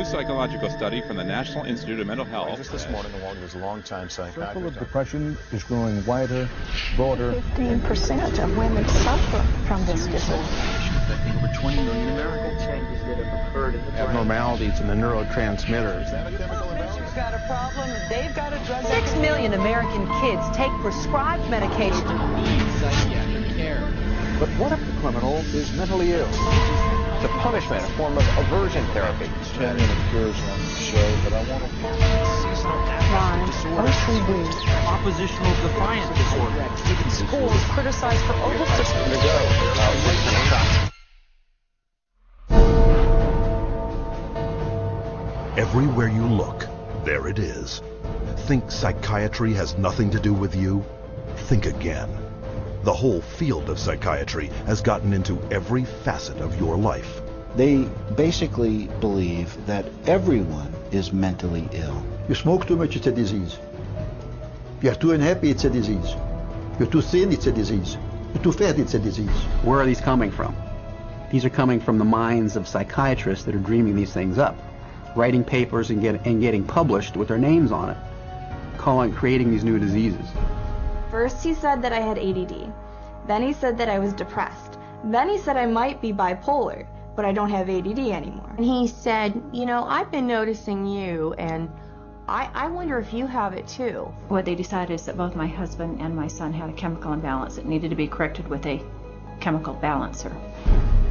psychological study from the National Institute of Mental Health. Just this morning, along with a long-time psychiatrist. The circle of depression is growing wider, broader. 15% of women suffer from this disorder. Affecting over 20 million Americans. Changes that have occurred in the brain. Abnormalities in the neurotransmitters. Is that a chemical imbalance? Got a problem. They've got a drug. 6 million American kids take prescribed medication. Need psychiatric care. But what if the criminal is mentally ill? The punishment, a form of aversion therapy. 10 minute cures on the show, but I want to... Seasonal Crime, disorder. OCD. Oppositional defiant disorder. Schools criticized for over-prescription. Everywhere you look, there it is. Think psychiatry has nothing to do with you? Think again. The whole field of psychiatry has gotten into every facet of your life. They basically believe that everyone is mentally ill. You smoke too much, it's a disease. You're too unhappy, it's a disease. You're too thin, it's a disease. You're too fat, it's a disease. Where are these coming from? These are coming from the minds of psychiatrists that are dreaming these things up, writing papers and getting published with their names on it, creating these new diseases. First he said that I had ADD. Then he said that I was depressed. Then he said I might be bipolar, but I don't have ADD anymore. And he said, you know, I've been noticing you, and I wonder if you have it too. What they decided is that both my husband and my son had a chemical imbalance that needed to be corrected with a chemical balancer.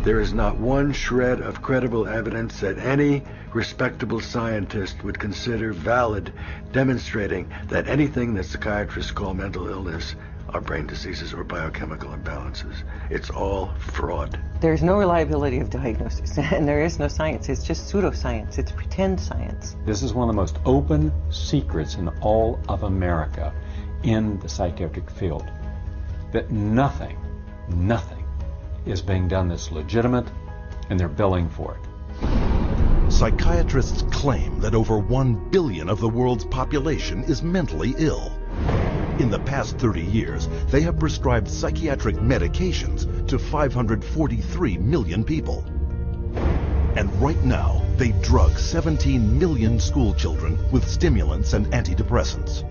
There is not one shred of credible evidence that any respectable scientist would consider valid, demonstrating that anything that psychiatrists call mental illness are brain diseases or biochemical imbalances. It's all fraud. There's no reliability of diagnosis, and there is no science. It's just pseudoscience. It's pretend science. This is one of the most open secrets in all of America in the psychiatric field, that nothing is being done that's legitimate, and they're billing for it. Psychiatrists claim that over 1 billion of the world's population is mentally ill. In the past 30 years, they have prescribed psychiatric medications to 543 million people. And right now, they drug 17 million school children with stimulants and antidepressants.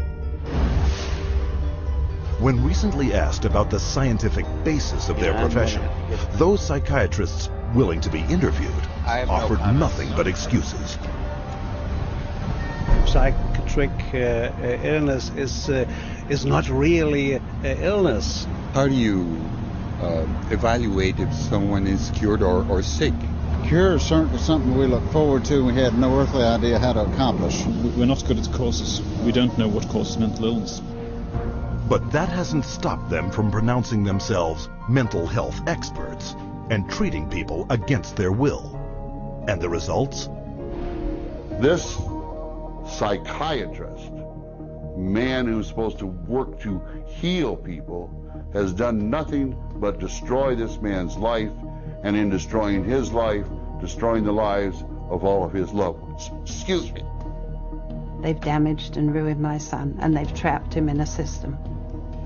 When recently asked about the scientific basis of their profession, those psychiatrists willing to be interviewed offered nothing but excuses. Psychiatric illness is not really illness. How do you evaluate if someone is cured or sick? Cure is certainly something we look forward to. We had no earthly idea how to accomplish. We're not good at causes. We don't know what causes mental illness. But that hasn't stopped them from pronouncing themselves mental health experts and treating people against their will. And the results? This psychiatrist, man who's supposed to work to heal people, has done nothing but destroy this man's life, and in destroying his life, destroying the lives of all of his loved ones. Excuse me. They've damaged and ruined my son, and they've trapped him in a system.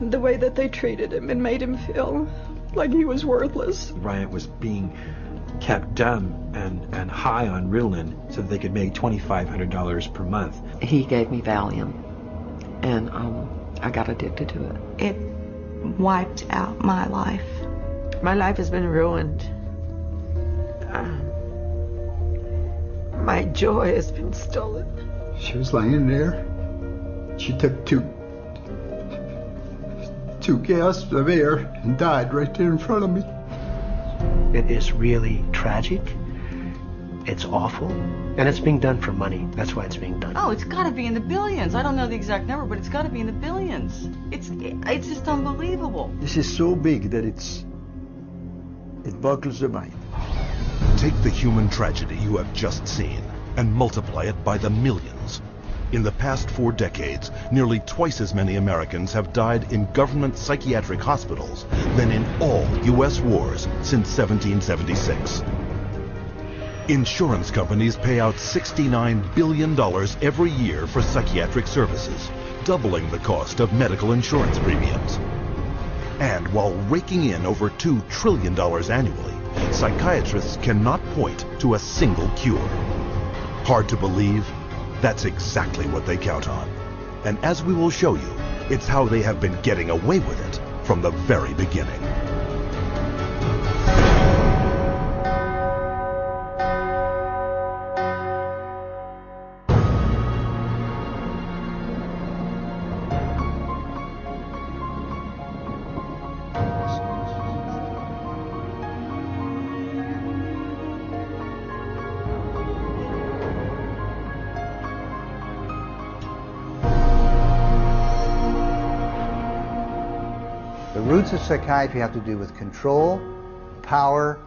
The way that they treated him and made him feel like he was worthless. Ryan was being kept dumb and high on Ritalin so that they could make $2,500 per month. He gave me Valium, and I got addicted to it. It wiped out my life. My life has been ruined. My joy has been stolen. She was laying there. She took two gasps of air and died right there in front of me. It is really tragic. It's awful. And it's being done for money. That's why it's being done. Oh, it's got to be in the billions. I don't know the exact number, but it's got to be in the billions. It's just unbelievable. This is so big that it boggles the mind. Take the human tragedy you have just seen and multiply it by the millions. In the past 4 decades, nearly twice as many Americans have died in government psychiatric hospitals than in all U.S. wars since 1776. Insurance companies pay out $69 billion every year for psychiatric services, doubling the cost of medical insurance premiums. And while raking in over $2 trillion annually, psychiatrists cannot point to a single cure. Hard to believe? That's exactly what they count on. And as we will show you, it's how they have been getting away with it from the very beginning. The roots of psychiatry have to do with control, power,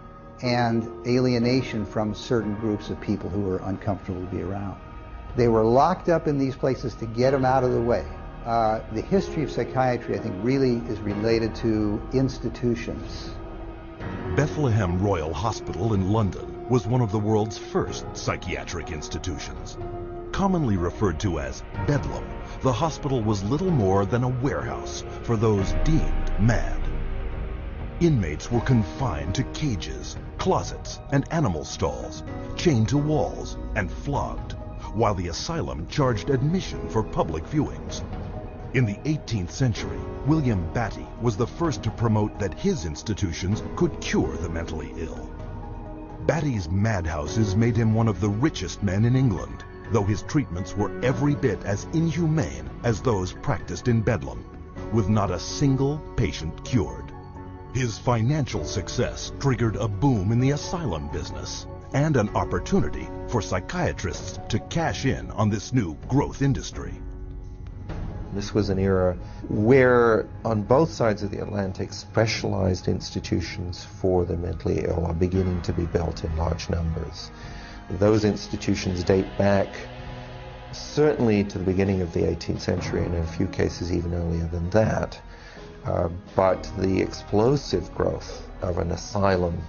and alienation from certain groups of people who were uncomfortable to be around. They were locked up in these places to get them out of the way. The history of psychiatry, I think, really is related to institutions. Bethlehem Royal Hospital in London was one of the world's first psychiatric institutions. Commonly referred to as Bedlam, the hospital was little more than a warehouse for those deemed mad. Inmates were confined to cages, closets, and animal stalls, chained to walls, and flogged, while the asylum charged admission for public viewings. In the 18th century, William Batty was the first to promote that his institutions could cure the mentally ill. Batty's madhouses made him one of the richest men in England, though his treatments were every bit as inhumane as those practiced in Bedlam, with not a single patient cured. His financial success triggered a boom in the asylum business and an opportunity for psychiatrists to cash in on this new growth industry. This was an era where, on both sides of the Atlantic, specialized institutions for the mentally ill are beginning to be built in large numbers. Those institutions date back certainly to the beginning of the 18th century, and in a few cases even earlier than that. But the explosive growth of an asylum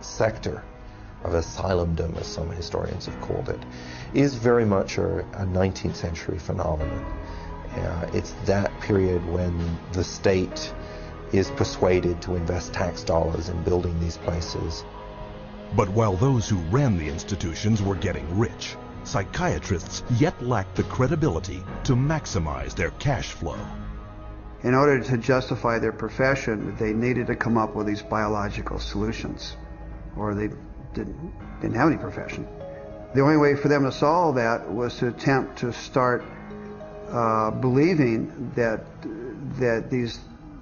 sector, of asylumdom, as some historians have called it, is very much a 19th century phenomenon. It's that period when the state is persuaded to invest tax dollars in building these places. But while those who ran the institutions were getting rich, psychiatrists yet lacked the credibility to maximize their cash flow. In order to justify their profession, they needed to come up with these biological solutions, or they didn't have any profession. The only way for them to solve that was to attempt to start believing that these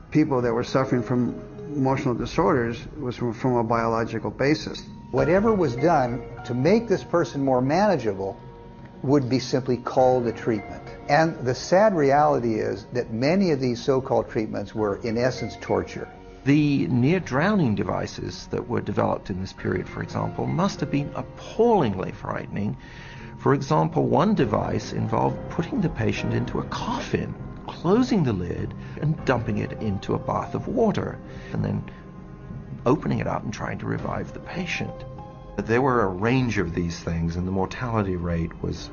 people that were suffering from emotional disorders was from a biological basis. Whatever was done to make this person more manageable would be simply called a treatment. And the sad reality is that many of these so-called treatments were, in essence, torture. The near-drowning devices that were developed in this period, for example, must have been appallingly frightening. For example, one device involved putting the patient into a coffin, closing the lid, and dumping it into a bath of water, and then opening it up and trying to revive the patient. There were a range of these things, and the mortality rate was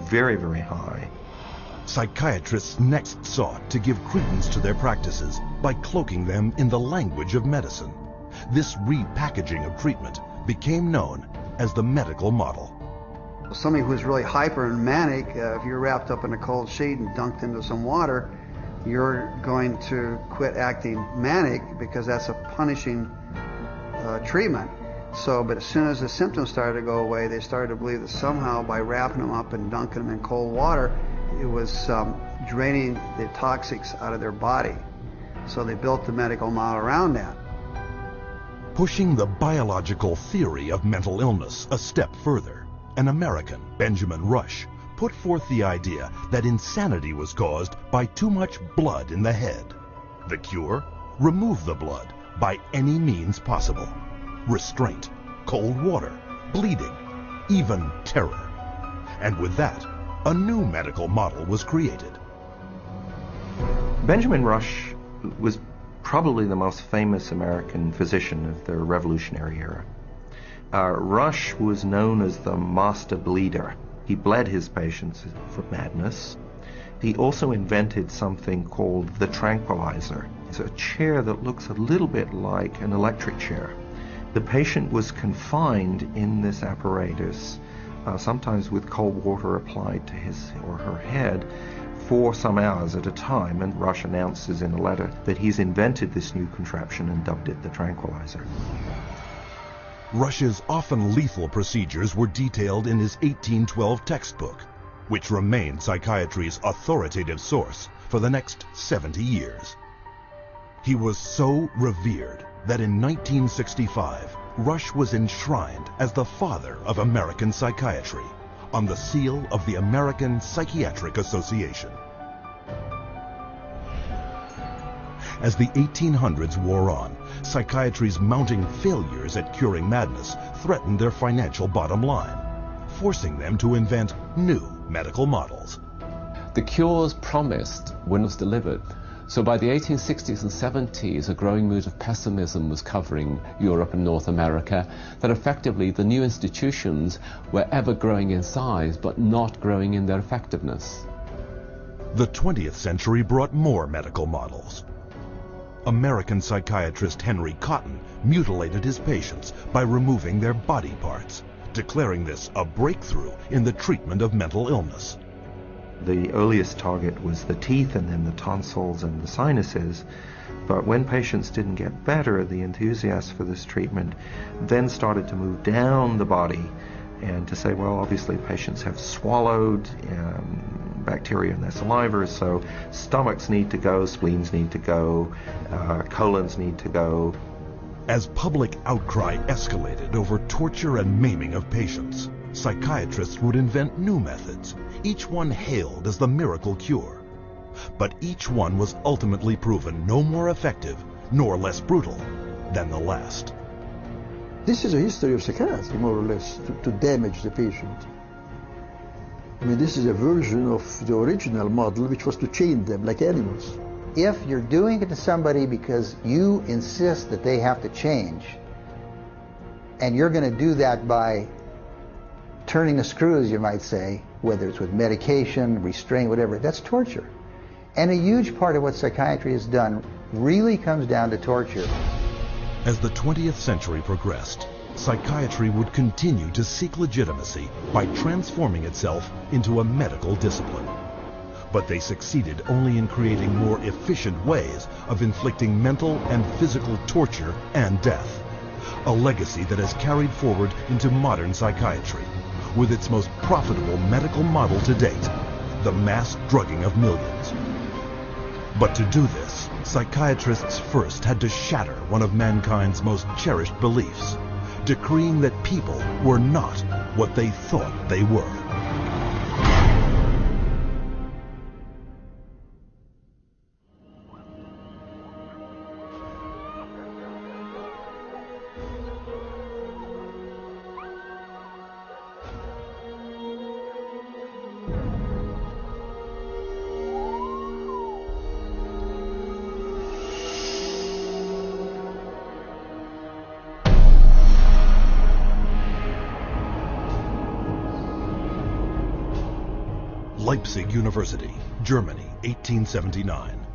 very, very high. Psychiatrists next sought to give credence to their practices by cloaking them in the language of medicine. This repackaging of treatment became known as the medical model. Somebody who's really hyper and manic, if you're wrapped up in a cold sheet and dunked into some water, you're going to quit acting manic because that's a punishing treatment. But as soon as the symptoms started to go away, they started to believe that somehow by wrapping them up and dunking them in cold water, it was draining the toxics out of their body. So they built the medical model around that. Pushing the biological theory of mental illness a step further, an American, Benjamin Rush, put forth the idea that insanity was caused by too much blood in the head. The cure? Remove the blood by any means possible. Restraint, cold water, bleeding, even terror. And with that, a new medical model was created. Benjamin Rush was probably the most famous American physician of the Revolutionary era. Rush was known as the master bleeder. He bled his patients for madness. He also invented something called the tranquilizer. It's a chair that looks a little bit like an electric chair. The patient was confined in this apparatus sometimes with cold water applied to his or her head, for some hours at a time, and Rush announces in a letter that he's invented this new contraption and dubbed it the tranquilizer. Rush's often lethal procedures were detailed in his 1812 textbook, which remained psychiatry's authoritative source for the next 70 years. He was so revered that in 1965, Rush was enshrined as the father of American psychiatry on the seal of the American Psychiatric Association. As the 1800s wore on, psychiatry's mounting failures at curing madness threatened their financial bottom line, forcing them to invent new medical models. The cures promised were not delivered. So by the 1860s and 70s, a growing mood of pessimism was covering Europe and North America, that effectively the new institutions were ever growing in size, but not growing in their effectiveness. The 20th century brought more medical models. American psychiatrist Henry Cotton mutilated his patients by removing their body parts, declaring this a breakthrough in the treatment of mental illness. The earliest target was the teeth and then the tonsils and the sinuses, but when patients didn't get better, the enthusiasts for this treatment then started to move down the body and to say, well, obviously patients have swallowed bacteria in their saliva, so stomachs need to go, spleens need to go, colons need to go. As public outcry escalated over torture and maiming of patients, psychiatrists would invent new methods, each one hailed as the miracle cure. But each one was ultimately proven no more effective nor less brutal than the last. This is a history of psychiatry, more or less, to damage the patient. I mean, this is a version of the original model, which was to chain them like animals. If you're doing it to somebody because you insist that they have to change, and you're going to do that by turning the screws, you might say, whether it's with medication, restraint, whatever, that's torture. And a huge part of what psychiatry has done really comes down to torture. As the 20th century progressed, psychiatry would continue to seek legitimacy by transforming itself into a medical discipline. But they succeeded only in creating more efficient ways of inflicting mental and physical torture and death, a legacy that has carried forward into modern psychiatry, with its most profitable medical model to date, the mass drugging of millions. But to do this, psychiatrists first had to shatter one of mankind's most cherished beliefs, decreeing that people were not what they thought they were. Leipzig University, Germany, 1879.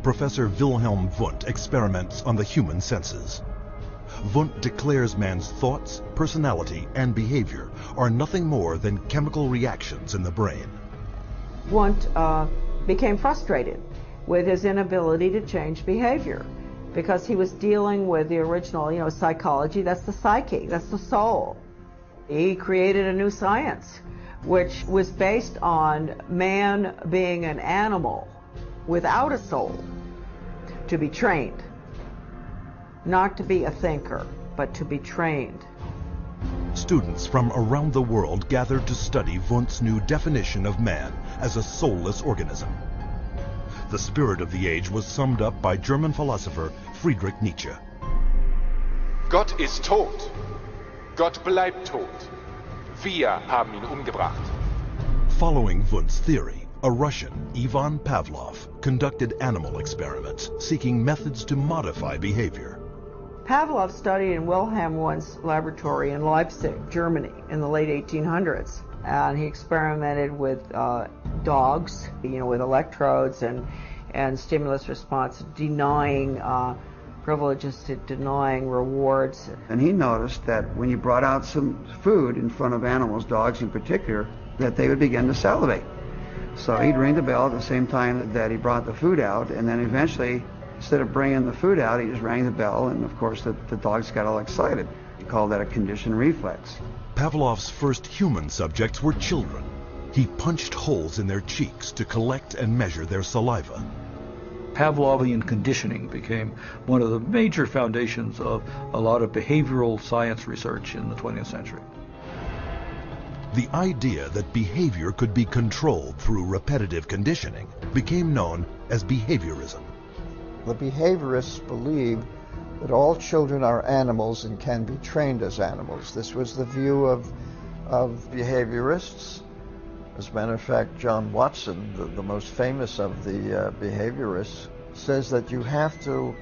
Professor Wilhelm Wundt experiments on the human senses. Wundt declares man's thoughts, personality, and behavior are nothing more than chemical reactions in the brain. Wundt became frustrated with his inability to change behavior because he was dealing with the original, psychology. That's the psyche, that's the soul. He created a new science which was based on man being an animal without a soul, to be trained. Not to be a thinker, but to be trained. Students from around the world gathered to study Wundt's new definition of man as a soulless organism. The spirit of the age was summed up by German philosopher Friedrich Nietzsche. Gott ist tot. Gott bleibt tot. Wir haben ihn umgebracht. Following Wundt's theory, a Russian, Ivan Pavlov, conducted animal experiments seeking methods to modify behavior. Pavlov studied in Wilhelm Wundt's laboratory in Leipzig, Germany, in the late 1800s. And he experimented with dogs, with electrodes and stimulus response, denying privileges to denying rewards. And he noticed that when you brought out some food in front of animals, dogs in particular, that they would begin to salivate. So he'd ring the bell at the same time that he brought the food out, and then eventually, instead of bringing the food out, he just rang the bell, and of course the dogs got all excited. He called that a conditioned reflex. Pavlov's first human subjects were children. He punched holes in their cheeks to collect and measure their saliva. Pavlovian conditioning became one of the major foundations of a lot of behavioral science research in the 20th century. The idea that behavior could be controlled through repetitive conditioning became known as behaviorism. The behaviorists believed that all children are animals and can be trained as animals. This was the view of behaviorists. As a matter of fact, John Watson, the most famous of the behaviorists, says that you have to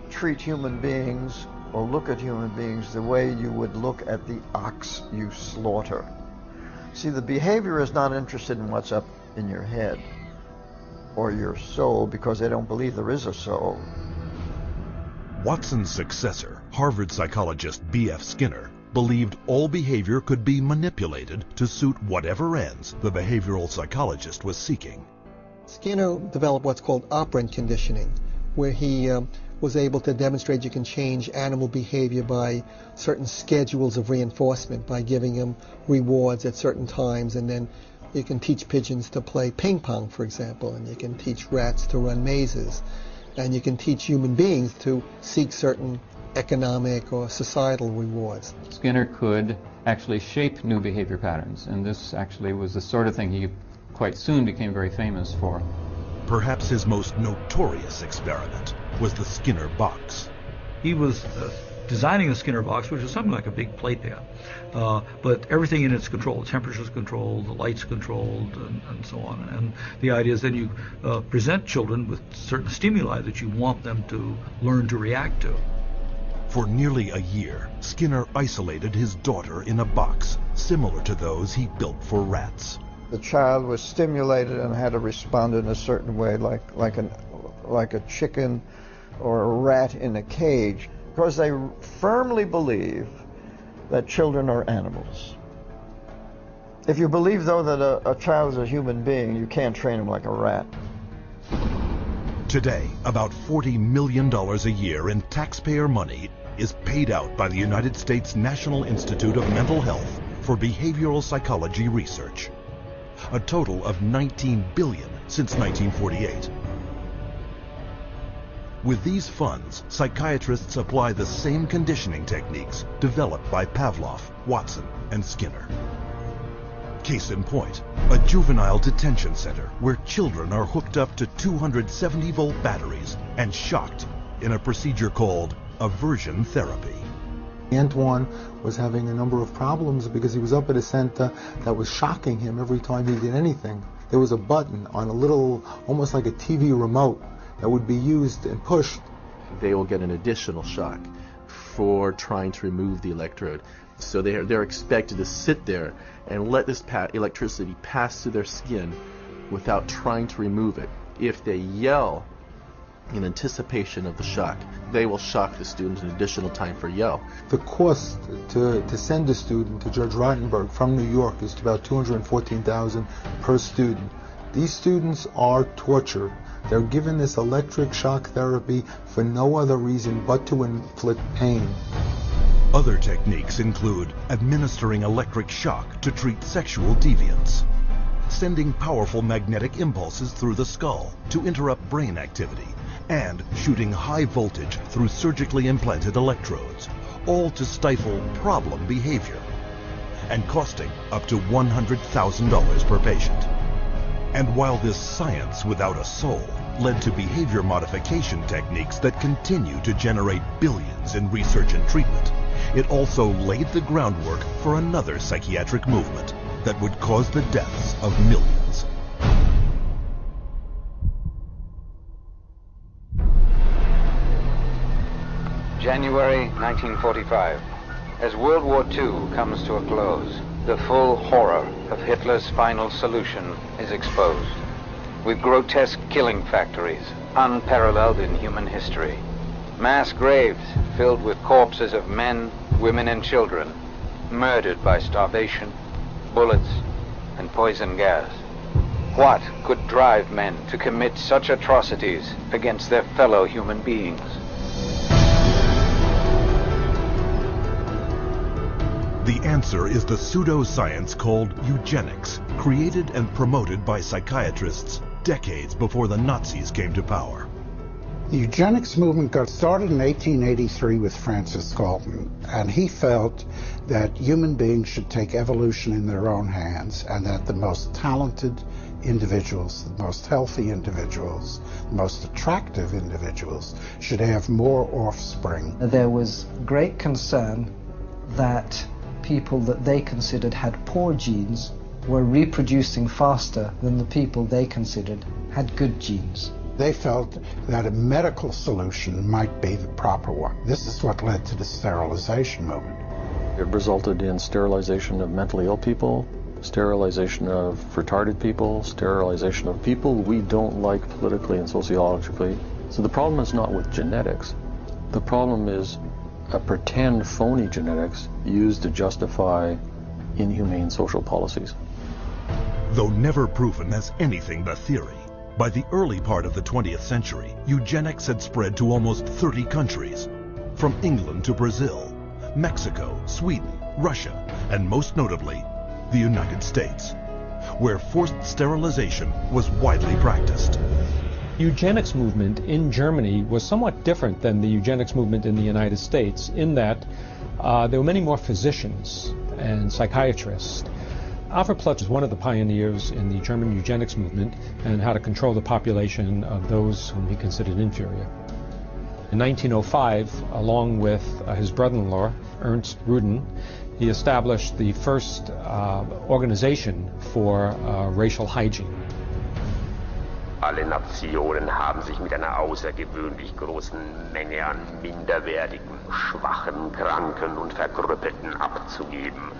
treat human beings or look at human beings the way you would look at the ox you slaughter. See, the behavior is not interested in what's up in your head or your soul, because they don't believe there is a soul. Watson's successor, Harvard psychologist B.F. Skinner, believed all behavior could be manipulated to suit whatever ends the behavioral psychologist was seeking. Skinner developed what's called operant conditioning, where he was able to demonstrate you can change animal behavior by certain schedules of reinforcement, by giving them rewards at certain times, and then you can teach pigeons to play ping pong, for example, and you can teach rats to run mazes, and you can teach human beings to seek certain economic or societal rewards. Skinner could actually shape new behavior patterns, and this actually was the sort of thing he quite soon became very famous for. Perhaps his most notorious experiment was the Skinner box. He was designing the Skinner box, which is something like a big playpen, but everything in it's controlled. The temperature's controlled, the light's controlled, and so on. And the idea is then you present children with certain stimuli that you want them to learn to react to. For nearly a year, Skinner isolated his daughter in a box similar to those he built for rats. The child was stimulated and had to respond in a certain way, like a chicken or a rat in a cage, because they firmly believe that children are animals. If you believe, though, that a child is a human being, you can't train him like a rat. Today, about $40 million a year in taxpayer money is paid out by the United States National Institute of Mental Health for behavioral psychology research. A total of $19 billion since 1948. With these funds, psychiatrists apply the same conditioning techniques developed by Pavlov, Watson, and Skinner. Case in point, a juvenile detention center where children are hooked up to 270-volt batteries and shocked in a procedure called aversion therapy. Antoine was having a number of problems because he was up at a center that was shocking him every time he did anything. There was a button on a little, almost like a TV remote, that would be used and pushed. They will get an additional shock for trying to remove the electrode. So they're expected to sit there and let this electricity pass through their skin without trying to remove it. If they yell in anticipation of the shock, they will shock the student an additional time for yell. The cost to send a student to Judge Rottenberg from New York is about $214,000 per student. These students are tortured. They're given this electric shock therapy for no other reason but to inflict pain. Other techniques include administering electric shock to treat sexual deviance, sending powerful magnetic impulses through the skull to interrupt brain activity, and shooting high voltage through surgically implanted electrodes, all to stifle problem behavior, and costing up to $100,000 per patient. And while this science without a soul led to behavior modification techniques that continue to generate billions in research and treatment, it also laid the groundwork for another psychiatric movement that would cause the deaths of millions. January 1945. As World War II comes to a close, the full horror of Hitler's final solution is exposed, with grotesque killing factories unparalleled in human history, Mass graves filled with corpses of men, women, and children, murdered by starvation, bullets, and poison gas. What could drive men to commit such atrocities against their fellow human beings? The answer is the pseudoscience called eugenics, created and promoted by psychiatrists decades before the Nazis came to power. The eugenics movement got started in 1883 with Francis Galton, and he felt that human beings should take evolution in their own hands, and that the most talented individuals, the most healthy individuals, the most attractive individuals should have more offspring. There was great concern that people that they considered had poor genes were reproducing faster than the people they considered had good genes. They felt that a medical solution might be the proper one. This is what led to the sterilization movement. It resulted in sterilization of mentally ill people, sterilization of retarded people, sterilization of people we don't like politically and sociologically. So the problem is not with genetics. The problem is a pretend phony genetics used to justify inhumane social policies. Though never proven as anything but theory, by the early part of the 20th century, eugenics had spread to almost 30 countries, from England to Brazil, Mexico, Sweden, Russia, and most notably, the United States, where forced sterilization was widely practiced. Eugenics movement in Germany was somewhat different than the eugenics movement in the United States in that there were many more physicians and psychiatrists. Alfred Plutz was one of the pioneers in the German eugenics movement and how to control the population of those whom he considered inferior. In 1905, along with his brother-in-law, Ernst Rudin, he established the first organization for racial hygiene. Alle Nationen haben sich mit einer außergewöhnlich großen Menge an minderwertigen, schwachen, kranken und Verkrüppelten abzugeben.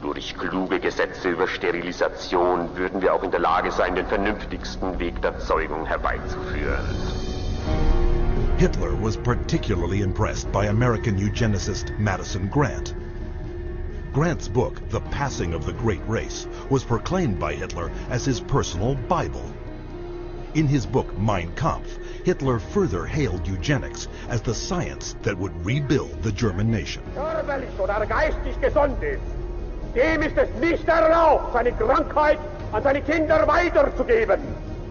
Durch kluge Gesetze über Sterilisation würden wir auch in der Lage sein, den vernünftigsten Weg der Zeugung herbeizuführen. Hitler was particularly impressed by American eugenicist Madison Grant. Grant's book, The Passing of the Great Race, was proclaimed by Hitler as his personal Bible. In his book Mein Kampf, Hitler further hailed eugenics as the science that would rebuild the German nation. Körperlich oder geistig gesund ist, dem ist es nicht erlaubt, seine Krankheit an seine Kinder weiterzugeben.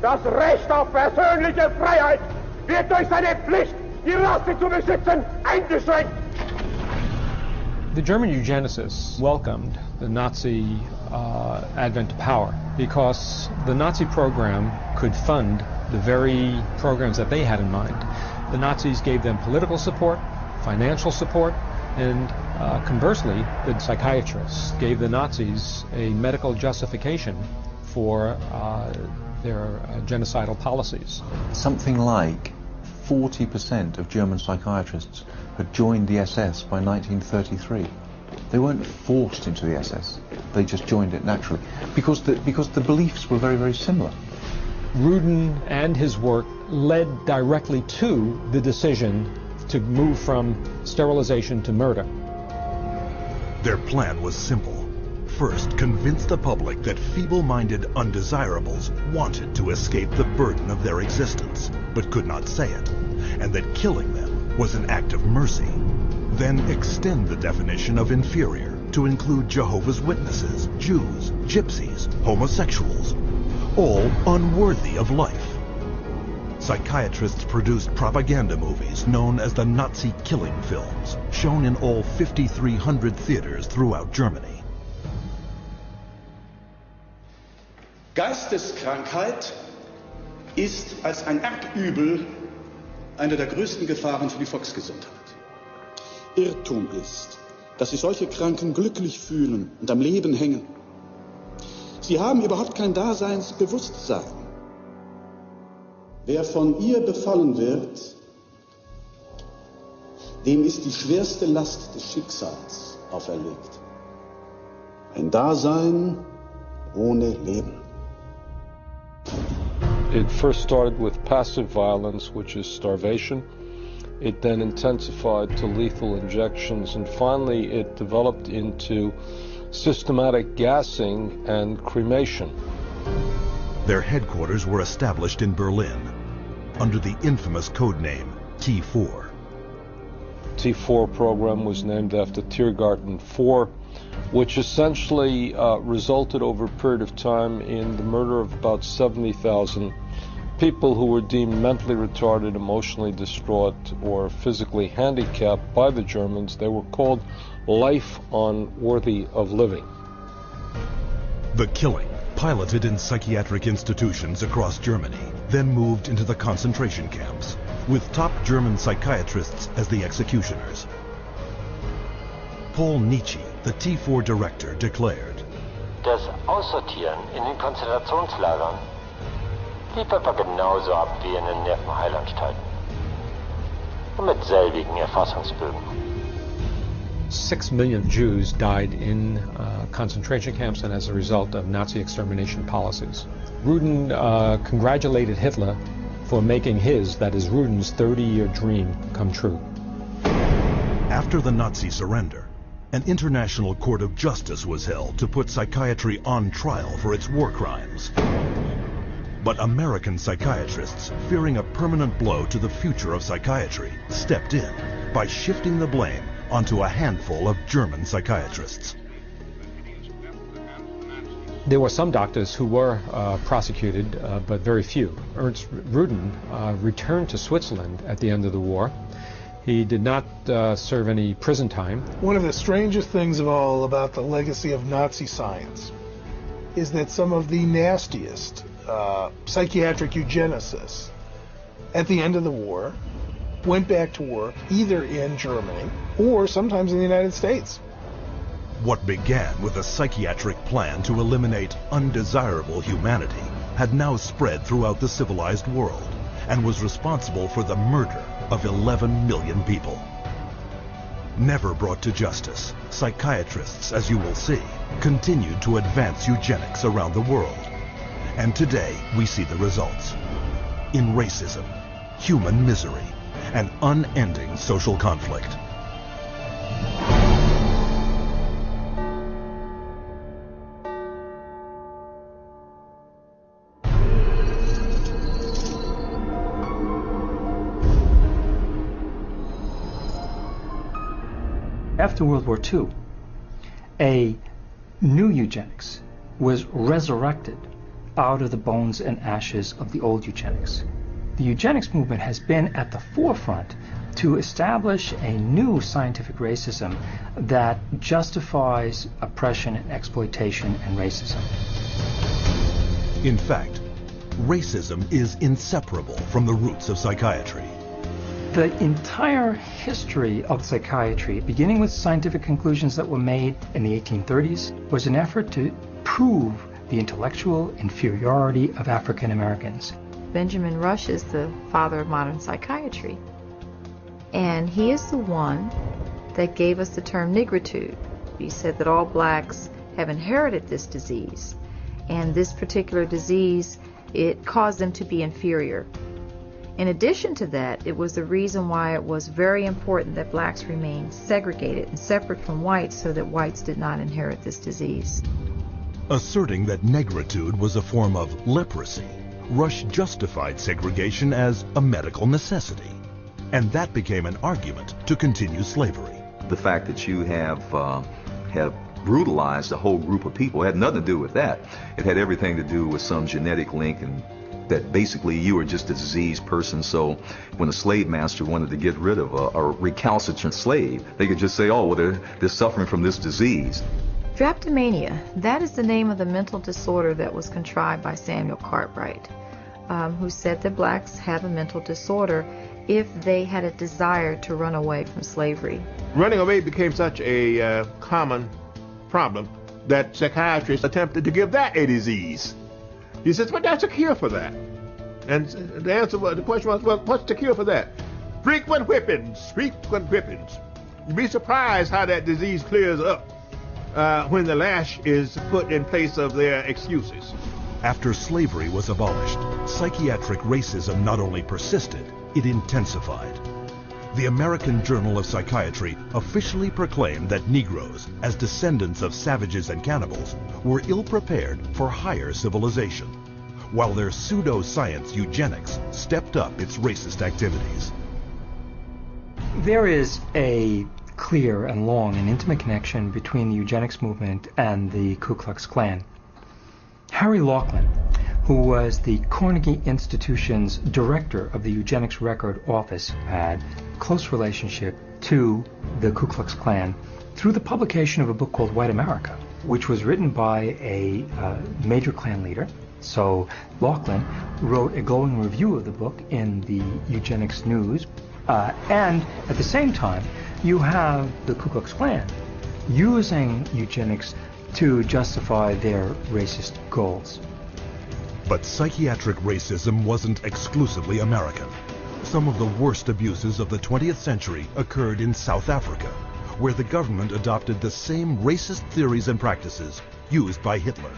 Das Recht auf persönliche Freiheit wird durch seine Pflicht, die Rasse zu beschützen, eingeschränkt. The German eugenicists welcomed the Nazi advent to power because the Nazi program could fund the very programs that they had in mind. The Nazis gave them political support, financial support, and conversely, the psychiatrists gave the Nazis a medical justification for their genocidal policies. Something like 40% of German psychiatrists had joined the SS by 1933. They weren't forced into the SS, they just joined it naturally, because the beliefs were very, very similar. Rudin and his work led directly to the decision to move from sterilization to murder. Their plan was simple. First, convince the public that feeble-minded undesirables wanted to escape the burden of their existence, but could not say it, and that killing them was an act of mercy. Then extend the definition of inferior to include Jehovah's Witnesses, Jews, gypsies, homosexuals, all unworthy of life. Psychiatrists produced propaganda movies known as the Nazi killing films, shown in all 5,300 theaters throughout Germany. Geisteskrankheit ist als ein Erbübel eine der größten Gefahren für die Volksgesundheit. Irrtum ist, dass sich solche Kranken glücklich fühlen und am Leben hängen. Sie haben überhaupt kein Daseinsbewusstsein. Wer von ihr befallen wird, dem ist die schwerste Last des Schicksals auferlegt. Ein Dasein ohne Leben. It first started with passive violence, which is starvation, It then intensified to lethal injections, and finally it developed into systematic gassing and cremation. Their headquarters were established in Berlin under the infamous code name T4. T4 program was named after Tiergarten 4, which essentially resulted over a period of time in the murder of about 70,000 people who were deemed mentally retarded, emotionally distraught, or physically handicapped by the Germans. They were called life unworthy of living. The killing, piloted in psychiatric institutions across Germany, then moved into the concentration camps, with top German psychiatrists as the executioners. Paul Nietzsche, the T4 director, declared, Das Aussortieren in den Konzentrationslagern lief etwa genauso ab wie in den Nervenheilanstalten. Und mit selbigen Erfassungsbögen. 6 million Jews died in concentration camps and as a result of Nazi extermination policies. Rudin congratulated Hitler for making his, that is Rudin's, 30-year dream come true. After the Nazi surrender, an international court of justice was held to put psychiatry on trial for its war crimes. But American psychiatrists, fearing a permanent blow to the future of psychiatry, stepped in by shifting the blame onto a handful of German psychiatrists. There were some doctors who were prosecuted, but very few. Ernst Rudin returned to Switzerland at the end of the war. He did not serve any prison time. One of the strangest things of all about the legacy of Nazi science is that some of the nastiest psychiatric eugenicists at the end of the war went back to work either in Germany or sometimes in the United States. What began with a psychiatric plan to eliminate undesirable humanity had now spread throughout the civilized world and was responsible for the murder of 11 million people. Never brought to justice, psychiatrists, as you will see, continued to advance eugenics around the world. And today we see the results. In racism, human misery, and unending social conflict. After World War II, a new eugenics was resurrected out of the bones and ashes of the old eugenics. The eugenics movement has been at the forefront to establish a new scientific racism that justifies oppression and exploitation and racism. In fact, racism is inseparable from the roots of psychiatry. The entire history of psychiatry, beginning with scientific conclusions that were made in the 1830s, was an effort to prove the intellectual inferiority of African Americans. Benjamin Rush is the father of modern psychiatry, and he is the one that gave us the term nigritude. He said that all blacks have inherited this disease, and this particular disease, it caused them to be inferior. In addition to that, it was the reason why it was very important that blacks remain segregated and separate from whites so that whites did not inherit this disease. Asserting that negritude was a form of leprosy, Rush justified segregation as a medical necessity, and that became an argument to continue slavery. The fact that you have brutalized a whole group of people had nothing to do with that. It had everything to do with some genetic link, and that basically you were just a diseased person. So when a slave master wanted to get rid of a recalcitrant slave, they could just say, oh, well, they're suffering from this disease. Drapetomania, that is the name of the mental disorder that was contrived by Samuel Cartwright, who said that blacks have a mental disorder if they had a desire to run away from slavery. Running away became such a common problem that psychiatrists attempted to give that a disease. He says, but that's a cure for that. And the question was, well, what's the cure for that? Frequent whippings, frequent whippings. You'd be surprised how that disease clears up when the lash is put in place of their excuses. After slavery was abolished, psychiatric racism not only persisted, it intensified. the American Journal of Psychiatry officially proclaimed that Negroes, as descendants of savages and cannibals, were ill-prepared for higher civilization, while their pseudo-science eugenics stepped up its racist activities. There is a clear and long and intimate connection between the eugenics movement and the Ku Klux Klan. Harry Laughlin, who was the Carnegie Institution's director of the Eugenics Record Office, had a close relationship to the Ku Klux Klan through the publication of a book called White America, which was written by a major Klan leader. So Laughlin wrote a glowing review of the book in the Eugenics News, and at the same time, you have the Ku Klux Klan using eugenics to justify their racist goals. But psychiatric racism wasn't exclusively American. Some of the worst abuses of the 20th century occurred in South Africa, where the government adopted the same racist theories and practices used by Hitler.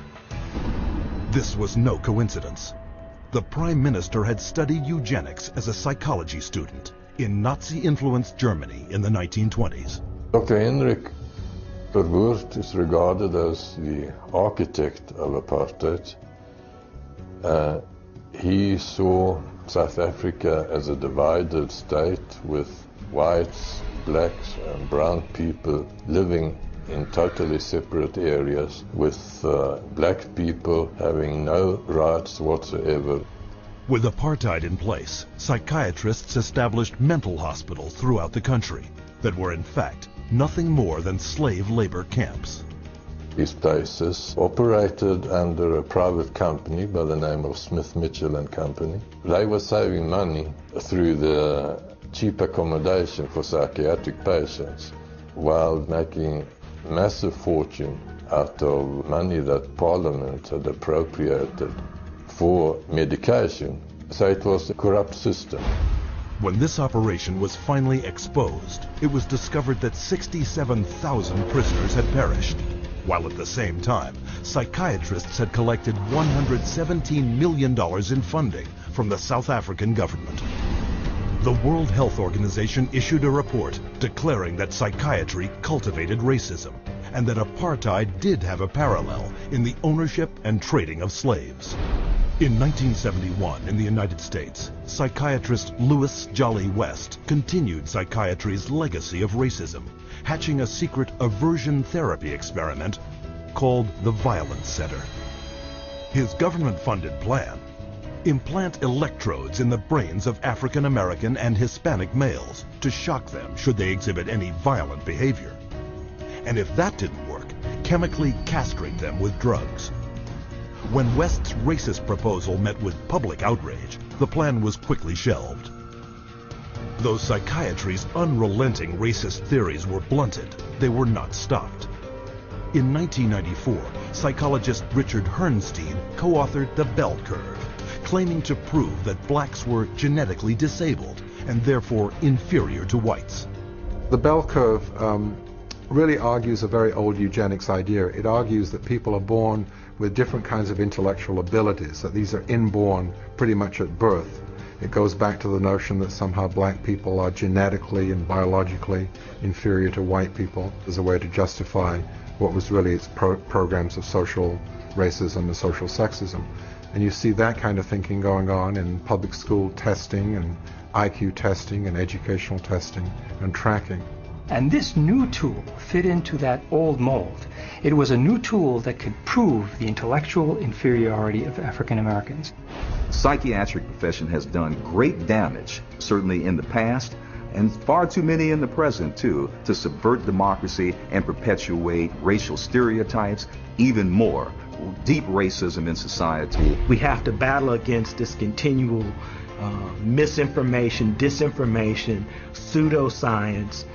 This was no coincidence. The Prime Minister had studied eugenics as a psychology student in Nazi-influenced Germany in the 1920s. Dr. Hendrik Verwoerd is regarded as the architect of apartheid. He saw South Africa as a divided state with whites, blacks and brown people living in totally separate areas, with black people having no rights whatsoever. With apartheid in place, psychiatrists established mental hospitals throughout the country that were in fact nothing more than slave labor camps. These places operated under a private company by the name of Smith, Mitchell and Company. They were saving money through the cheap accommodation for psychiatric patients while making massive fortune out of money that Parliament had appropriated for medication. So it was a corrupt system. When this operation was finally exposed, it was discovered that 67,000 prisoners had perished, while at the same time, psychiatrists had collected $117 million in funding from the South African government. The World Health Organization issued a report declaring that psychiatry cultivated racism and that apartheid did have a parallel in the ownership and trading of slaves. In 1971, in the United States, psychiatrist Louis Jolly West continued psychiatry's legacy of racism, hatching a secret aversion therapy experiment called the Violence Center. His government-funded plan: implant electrodes in the brains of African American and Hispanic males to shock them should they exhibit any violent behavior. And if that didn't work, chemically castrate them with drugs. When West's racist proposal met with public outrage, the plan was quickly shelved. Though psychiatry's unrelenting racist theories were blunted, they were not stopped. In 1994, psychologist Richard Herrnstein co-authored The Bell Curve, claiming to prove that blacks were genetically disabled and therefore inferior to whites. The Bell Curve really argues a very old eugenics idea. It argues that people are born with different kinds of intellectual abilities, that these are inborn pretty much at birth. It goes back to the notion that somehow black people are genetically and biologically inferior to white people as a way to justify what was really its programs of social racism and social sexism. And you see that kind of thinking going on in public school testing and IQ testing and educational testing and tracking. And this new tool fit into that old mold. It was a new tool that could prove the intellectual inferiority of African Americans. The psychiatric profession has done great damage, certainly in the past, and far too many in the present too, to subvert democracy and perpetuate racial stereotypes, even more, deep racism in society. We have to battle against this continual misinformation, disinformation, pseudoscience.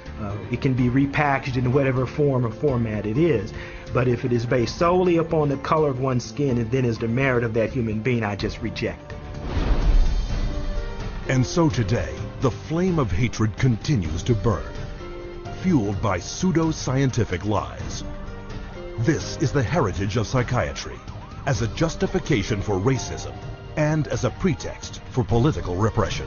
It can be repackaged in whatever form or format it is. But if it is based solely upon the color of one's skin and then is the merit of that human being, I just reject it. And so today, the flame of hatred continues to burn, fueled by pseudo-scientific lies. This is the heritage of psychiatry, as a justification for racism and as a pretext for political repression.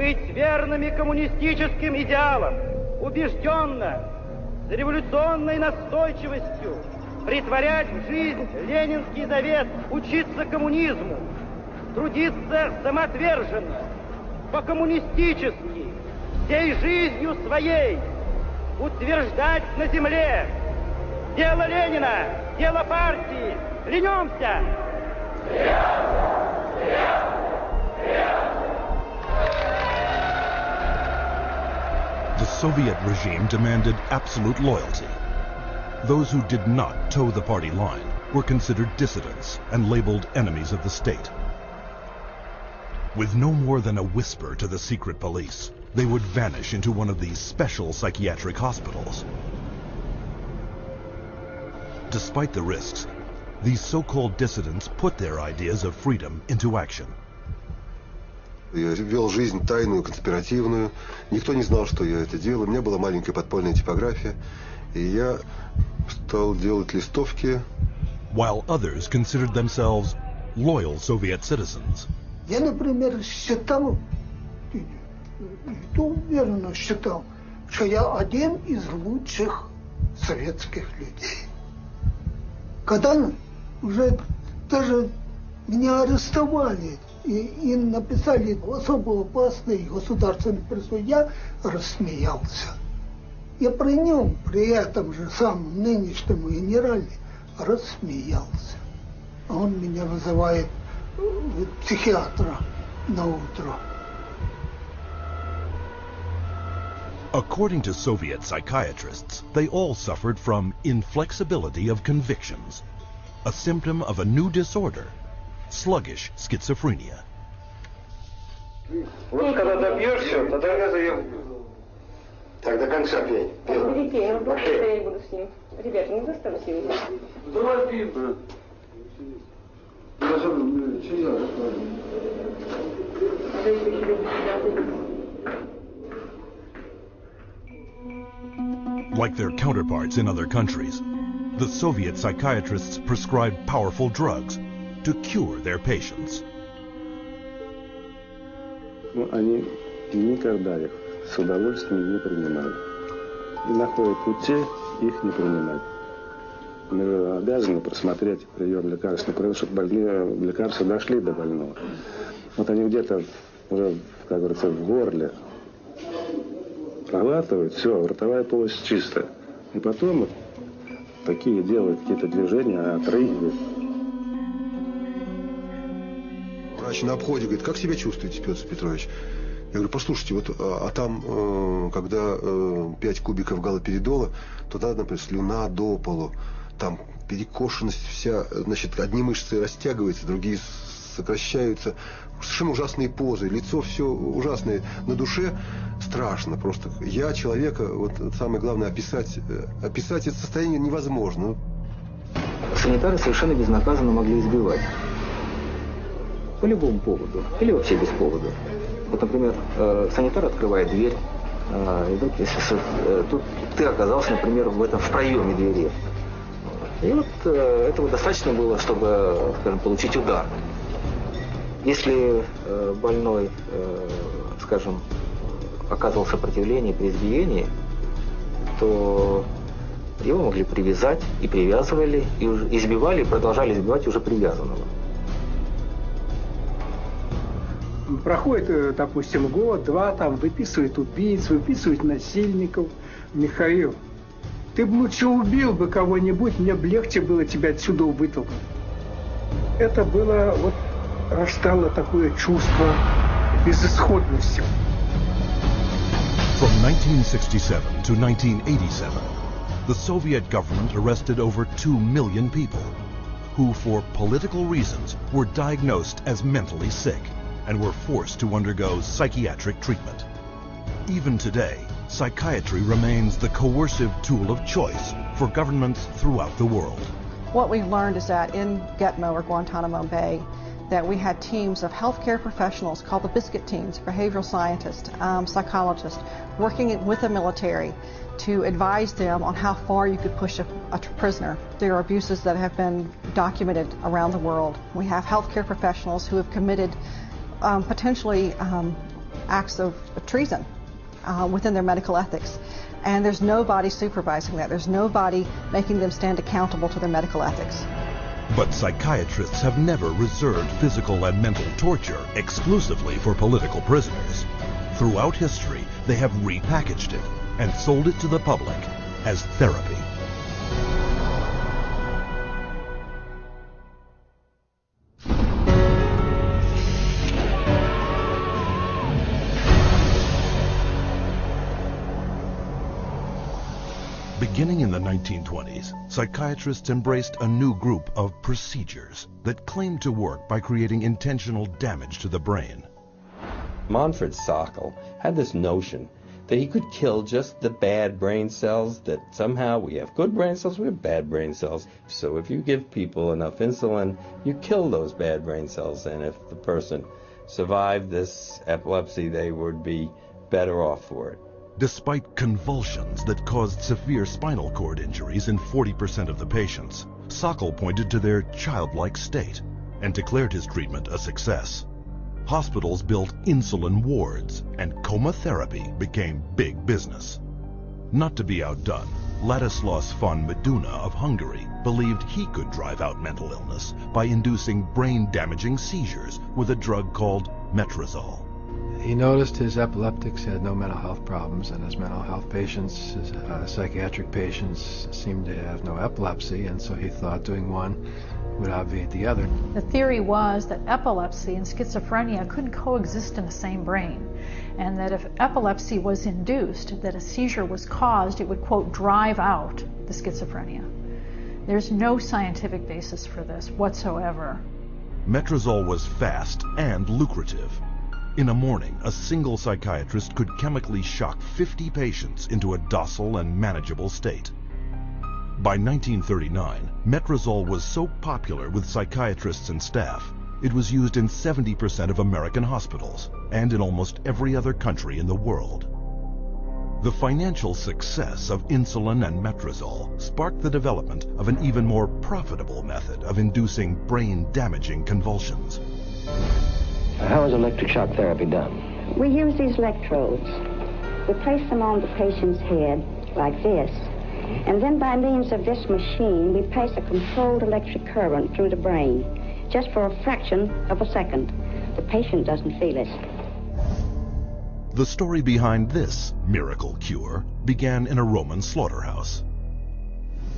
быть верными коммунистическим идеалам, убежденно, с революционной настойчивостью претворять в жизнь ленинский завет, учиться коммунизму, трудиться самоотверженно, по-коммунистически, всей жизнью своей, утверждать на земле дело Ленина, дело партии. Клянемся! The Soviet regime demanded absolute loyalty. Those who did not toe the party line were considered dissidents and labeled enemies of the state. With no more than a whisper to the secret police, they would vanish into one of these special psychiatric hospitals. Despite the risks, these so-called dissidents put their ideas of freedom into action. Я вел жизнь тайную, конспиративную. Никто не знал, что я это делаю. У меня была маленькая подпольная типография. И я стал делать листовки. While others considered themselves loyal Soviet citizens. Я, например, считал, и то уверенно считал, что я один из лучших советских людей. Когда уже даже меня арестовали и написали особо опасный государственный преступ, я рассмеялся. Я при нем, при этом же самом нынешнем генерале, рассмеялся. Он меня вызывает психиатра на утро. According to Soviet psychiatrists, they all suffered from inflexibility of convictions, a symptom of a new disorder, sluggish schizophrenia. Вот когда добьешься, тогда я заем. Так до конца пей. Перепей, я буду с ним. Ребята, не заставьте его. Давай пей. Like their counterparts in other countries, the Soviet psychiatrists prescribed powerful drugs to cure their patients. Они никогда их с удовольствием не принимали. И находят пути их не принимать. Мы обязаны просмотреть прием лекарственных, чтобы лекарства дошли до больного. Вот они где-то уже, как говорится, в горле проглатывают, все, ротовая полость чистая. И потом вот такие делают какие-то движения, отрыгивают. Врач на обходе говорит, как себя чувствуете, Петр Петрович? Я говорю, послушайте, вот, а там, когда 5 кубиков галоперидола, то надо, например, слюна до полу, там перекошенность вся, значит, одни мышцы растягиваются, другие сокращаются, совершенно ужасные позы, лицо все ужасное, на душе страшно просто. Я человека, вот самое главное, описать это состояние невозможно. Санитары совершенно безнаказанно могли избивать. По любому поводу. Или вообще без повода. Вот, например, санитар открывает дверь, тут ты оказался, например, в проеме двери. И вот этого достаточно было, чтобы, скажем, получить удар. Если больной, скажем, оказывал сопротивление при избиении, то его могли привязать и привязывали, и избивали, и продолжали избивать уже привязанного. Проходит, допустим, год-два, там выписывают убийц, выписывают насильников. Михаил, ты бы лучше убил бы кого-нибудь, мне бы легче было тебя отсюда вытолкнуть. Это было, вот, растало такое чувство безысходности. From 1967 to 1987, the Soviet government arrested over 2 million people who, for political reasons, were diagnosed as mentally sick and were forced to undergo psychiatric treatment. Even today, psychiatry remains the coercive tool of choice for governments throughout the world. What we've learned is that in Gitmo or Guantanamo Bay, that we had teams of healthcare professionals called the biscuit teams, behavioral scientists, psychologists, working with the military to advise them on how far you could push a prisoner. There are abuses that have been documented around the world. We have healthcare professionals who have committed potentially acts of treason within their medical ethics. And there's nobody supervising that. There's nobody making them stand accountable to their medical ethics. But psychiatrists have never reserved physical and mental torture exclusively for political prisoners. Throughout history, they have repackaged it and sold it to the public as therapy. Beginning in the 1920s, psychiatrists embraced a new group of procedures that claimed to work by creating intentional damage to the brain. Manfred Sokal had this notion that he could kill just the bad brain cells, that somehow we have good brain cells, we have bad brain cells. So if you give people enough insulin, you kill those bad brain cells, and if the person survived this epilepsy, they would be better off for it. Despite convulsions that caused severe spinal cord injuries in 40% of the patients, Sokal pointed to their childlike state and declared his treatment a success. Hospitals built insulin wards, and coma therapy became big business. Not to be outdone, Ladislaus von Meduna of Hungary believed he could drive out mental illness by inducing brain-damaging seizures with a drug called metrazole. He noticed his epileptics had no mental health problems, and his mental health patients, his psychiatric patients, seemed to have no epilepsy, and so he thought doing one would obviate the other. The theory was that epilepsy and schizophrenia couldn't coexist in the same brain, and that if epilepsy was induced, that a seizure was caused, it would, quote, drive out the schizophrenia. There's no scientific basis for this whatsoever. Metrazole was fast and lucrative. In a morning, a single psychiatrist could chemically shock 50 patients into a docile and manageable state. By 1939, metrazole was so popular with psychiatrists and staff, it was used in 70% of American hospitals and in almost every other country in the world. The financial success of insulin and metrazole sparked the development of an even more profitable method of inducing brain-damaging convulsions. How is electric shock therapy done? We use these electrodes. We place them on the patient's head like this, and then by means of this machine, we pass a controlled electric current through the brain, just for a fraction of a second. The patient doesn't feel it. The story behind this miracle cure began in a Roman slaughterhouse.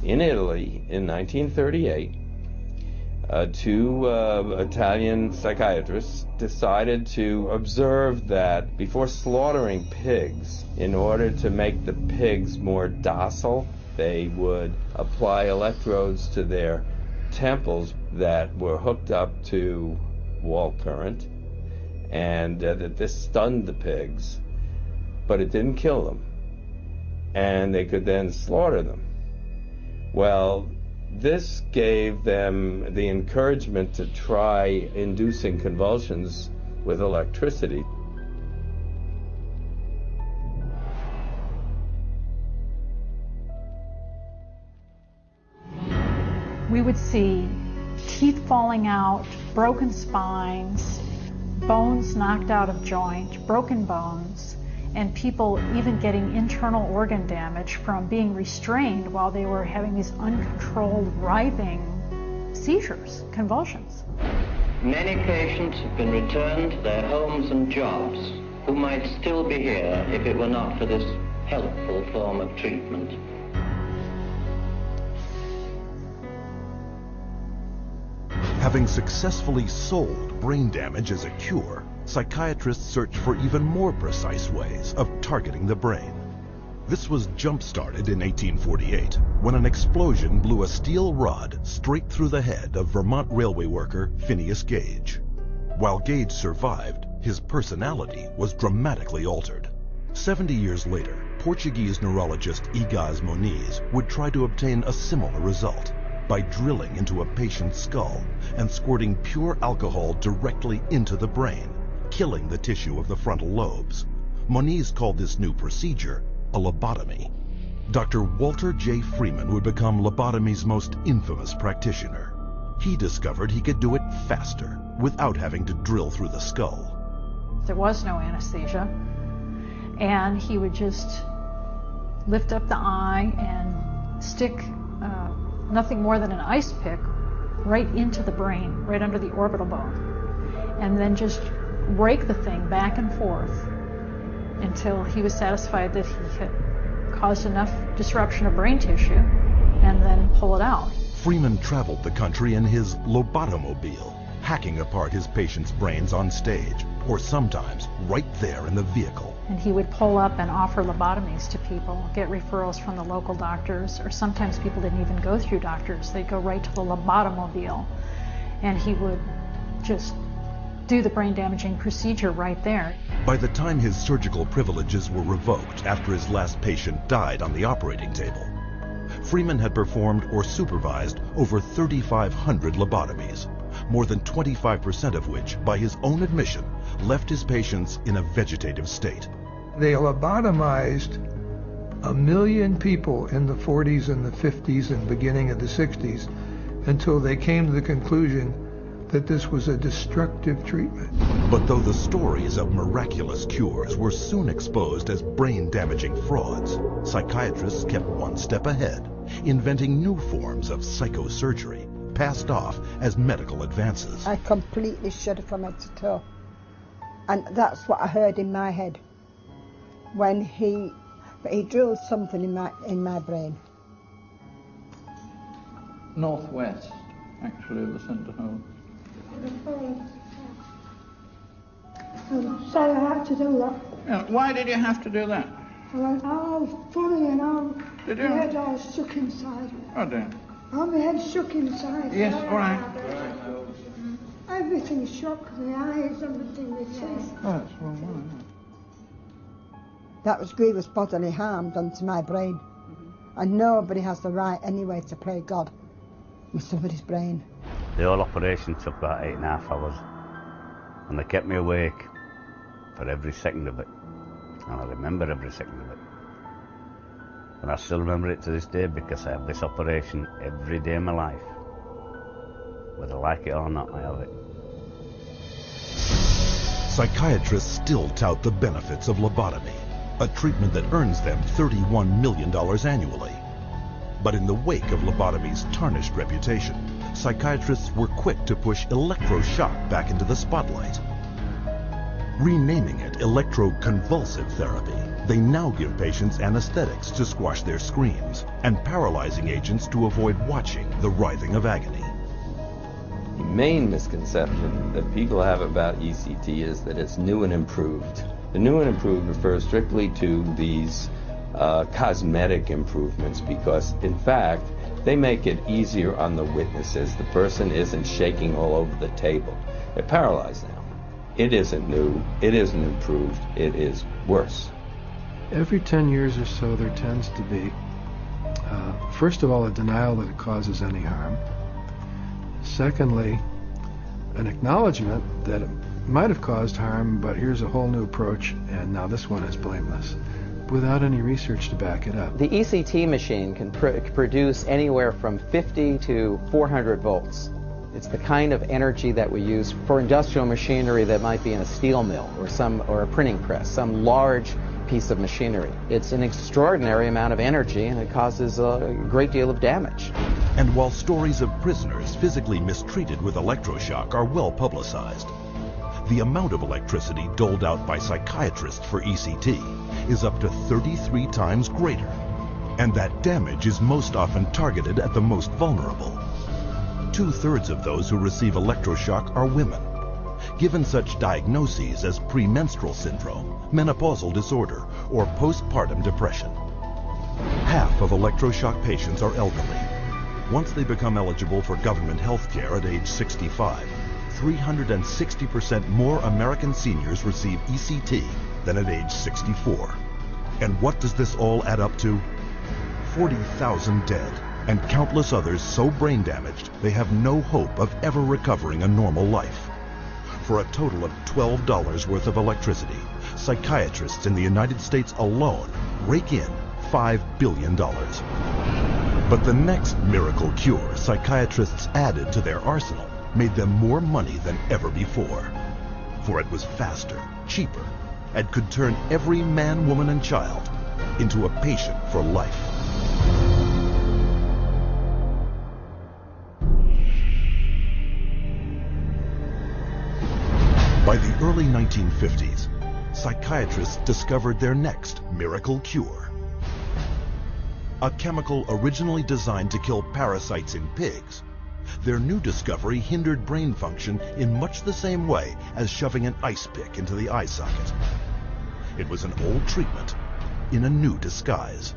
In Italy, in 1938, two Italian psychiatrists decided to observe that before slaughtering pigs, in order to make the pigs more docile, they would apply electrodes to their temples that were hooked up to wall current, and that this stunned the pigs, but it didn't kill them, and they could then slaughter them. Well, this gave them the encouragement to try inducing convulsions with electricity. We would see teeth falling out, broken spines, bones knocked out of joint, broken bones, and people even getting internal organ damage from being restrained while they were having these uncontrolled writhing seizures, convulsions. Many patients have been returned to their homes and jobs who might still be here if it were not for this helpful form of treatment. Having successfully sold brain damage as a cure, psychiatrists searched for even more precise ways of targeting the brain. This was jump-started in 1848 when an explosion blew a steel rod straight through the head of Vermont railway worker Phineas Gage. While Gage survived, his personality was dramatically altered. 70 years later, Portuguese neurologist Egas Moniz would try to obtain a similar result by drilling into a patient's skull and squirting pure alcohol directly into the brain, killing the tissue of the frontal lobes. Moniz called this new procedure a lobotomy. Dr. Walter J. Freeman would become lobotomy's most infamous practitioner. He discovered he could do it faster without having to drill through the skull. There was no anesthesia. And he would just lift up the eye and stick nothing more than an ice pick right into the brain, right under the orbital bone, and then just rake the thing back and forth until he was satisfied that he had caused enough disruption of brain tissue, and then pull it out. Freeman traveled the country in his lobotomobile, hacking apart his patients' brains on stage, or sometimes right there in the vehicle. And he would pull up and offer lobotomies to people, get referrals from the local doctors, or sometimes people didn't even go through doctors. They'd go right to the lobotomobile, and he would just do the brain-damaging procedure right there. By the time his surgical privileges were revoked after his last patient died on the operating table, Freeman had performed or supervised over 3,500 lobotomies, more than 25% of which, by his own admission, left his patients in a vegetative state. They lobotomized 1 million people in the 40s and the 50s and beginning of the 60s until they came to the conclusion that this was a destructive treatment. But though the stories of miraculous cures were soon exposed as brain-damaging frauds, psychiatrists kept one step ahead, inventing new forms of psychosurgery, passed off as medical advances. I completely shuddered from head to toe. And that's what I heard in my head when he drilled something in my brain. Northwest, actually, the centre home. I'm sorry I had to do that. Yeah, why did you have to do that? I went, oh, funny, and Did my you? head all shook inside. Oh dear. Oh, my head shook inside. Yes, all right. Everything shook, the eyes, everything, the teeth. Oh, that's wrong. That was grievous bodily harm done to my brain. And nobody has the right anyway to play God with somebody's brain. The whole operation took about 8.5 hours, and they kept me awake for every second of it, and I remember every second of it. And I still remember it to this day because I have this operation every day of my life. Whether I like it or not, I have it. Psychiatrists still tout the benefits of lobotomy, a treatment that earns them $31 million annually. But in the wake of lobotomy's tarnished reputation, psychiatrists were quick to push electroshock back into the spotlight. Renaming it electroconvulsive therapy, they now give patients anesthetics to squash their screams and paralyzing agents to avoid watching the writhing of agony. The main misconception that people have about ECT is that it's new and improved. The new and improved refers strictly to these cosmetic improvements because, in fact, they make it easier on the witnesses. The person isn't shaking all over the table. They're paralyzed now. It isn't new. It isn't improved. It is worse. Every 10 years or so, there tends to be, first of all, a denial that it causes any harm. Secondly, an acknowledgement that it might have caused harm, but here's a whole new approach, and now this one is blameless, without any research to back it up. The ECT machine can produce anywhere from 50 to 400 volts. It's the kind of energy that we use for industrial machinery that might be in a steel mill or a printing press, some large piece of machinery. It's an extraordinary amount of energy, and it causes a great deal of damage. And while stories of prisoners physically mistreated with electroshock are well publicized, the amount of electricity doled out by psychiatrists for ECT is up to 33 times greater. And that damage is most often targeted at the most vulnerable. 2/3 of those who receive electroshock are women. Given such diagnoses as premenstrual syndrome, menopausal disorder, or postpartum depression. Half of electroshock patients are elderly. Once they become eligible for government health care at age 65, 360% more American seniors receive ECT than at age 64. And what does this all add up to? 40,000 dead, and countless others so brain damaged they have no hope of ever recovering a normal life. For a total of $12 worth of electricity, psychiatrists in the United States alone rake in $5 billion. But the next miracle cure psychiatrists added to their arsenal made them more money than ever before. for it was faster, cheaper, and could turn every man, woman, and child into a patient for life. By the early 1950s, psychiatrists discovered their next miracle cure. A chemical originally designed to kill parasites in pigs, their new discovery hindered brain function in much the same way as shoving an ice pick into the eye socket. It was an old treatment in a new disguise.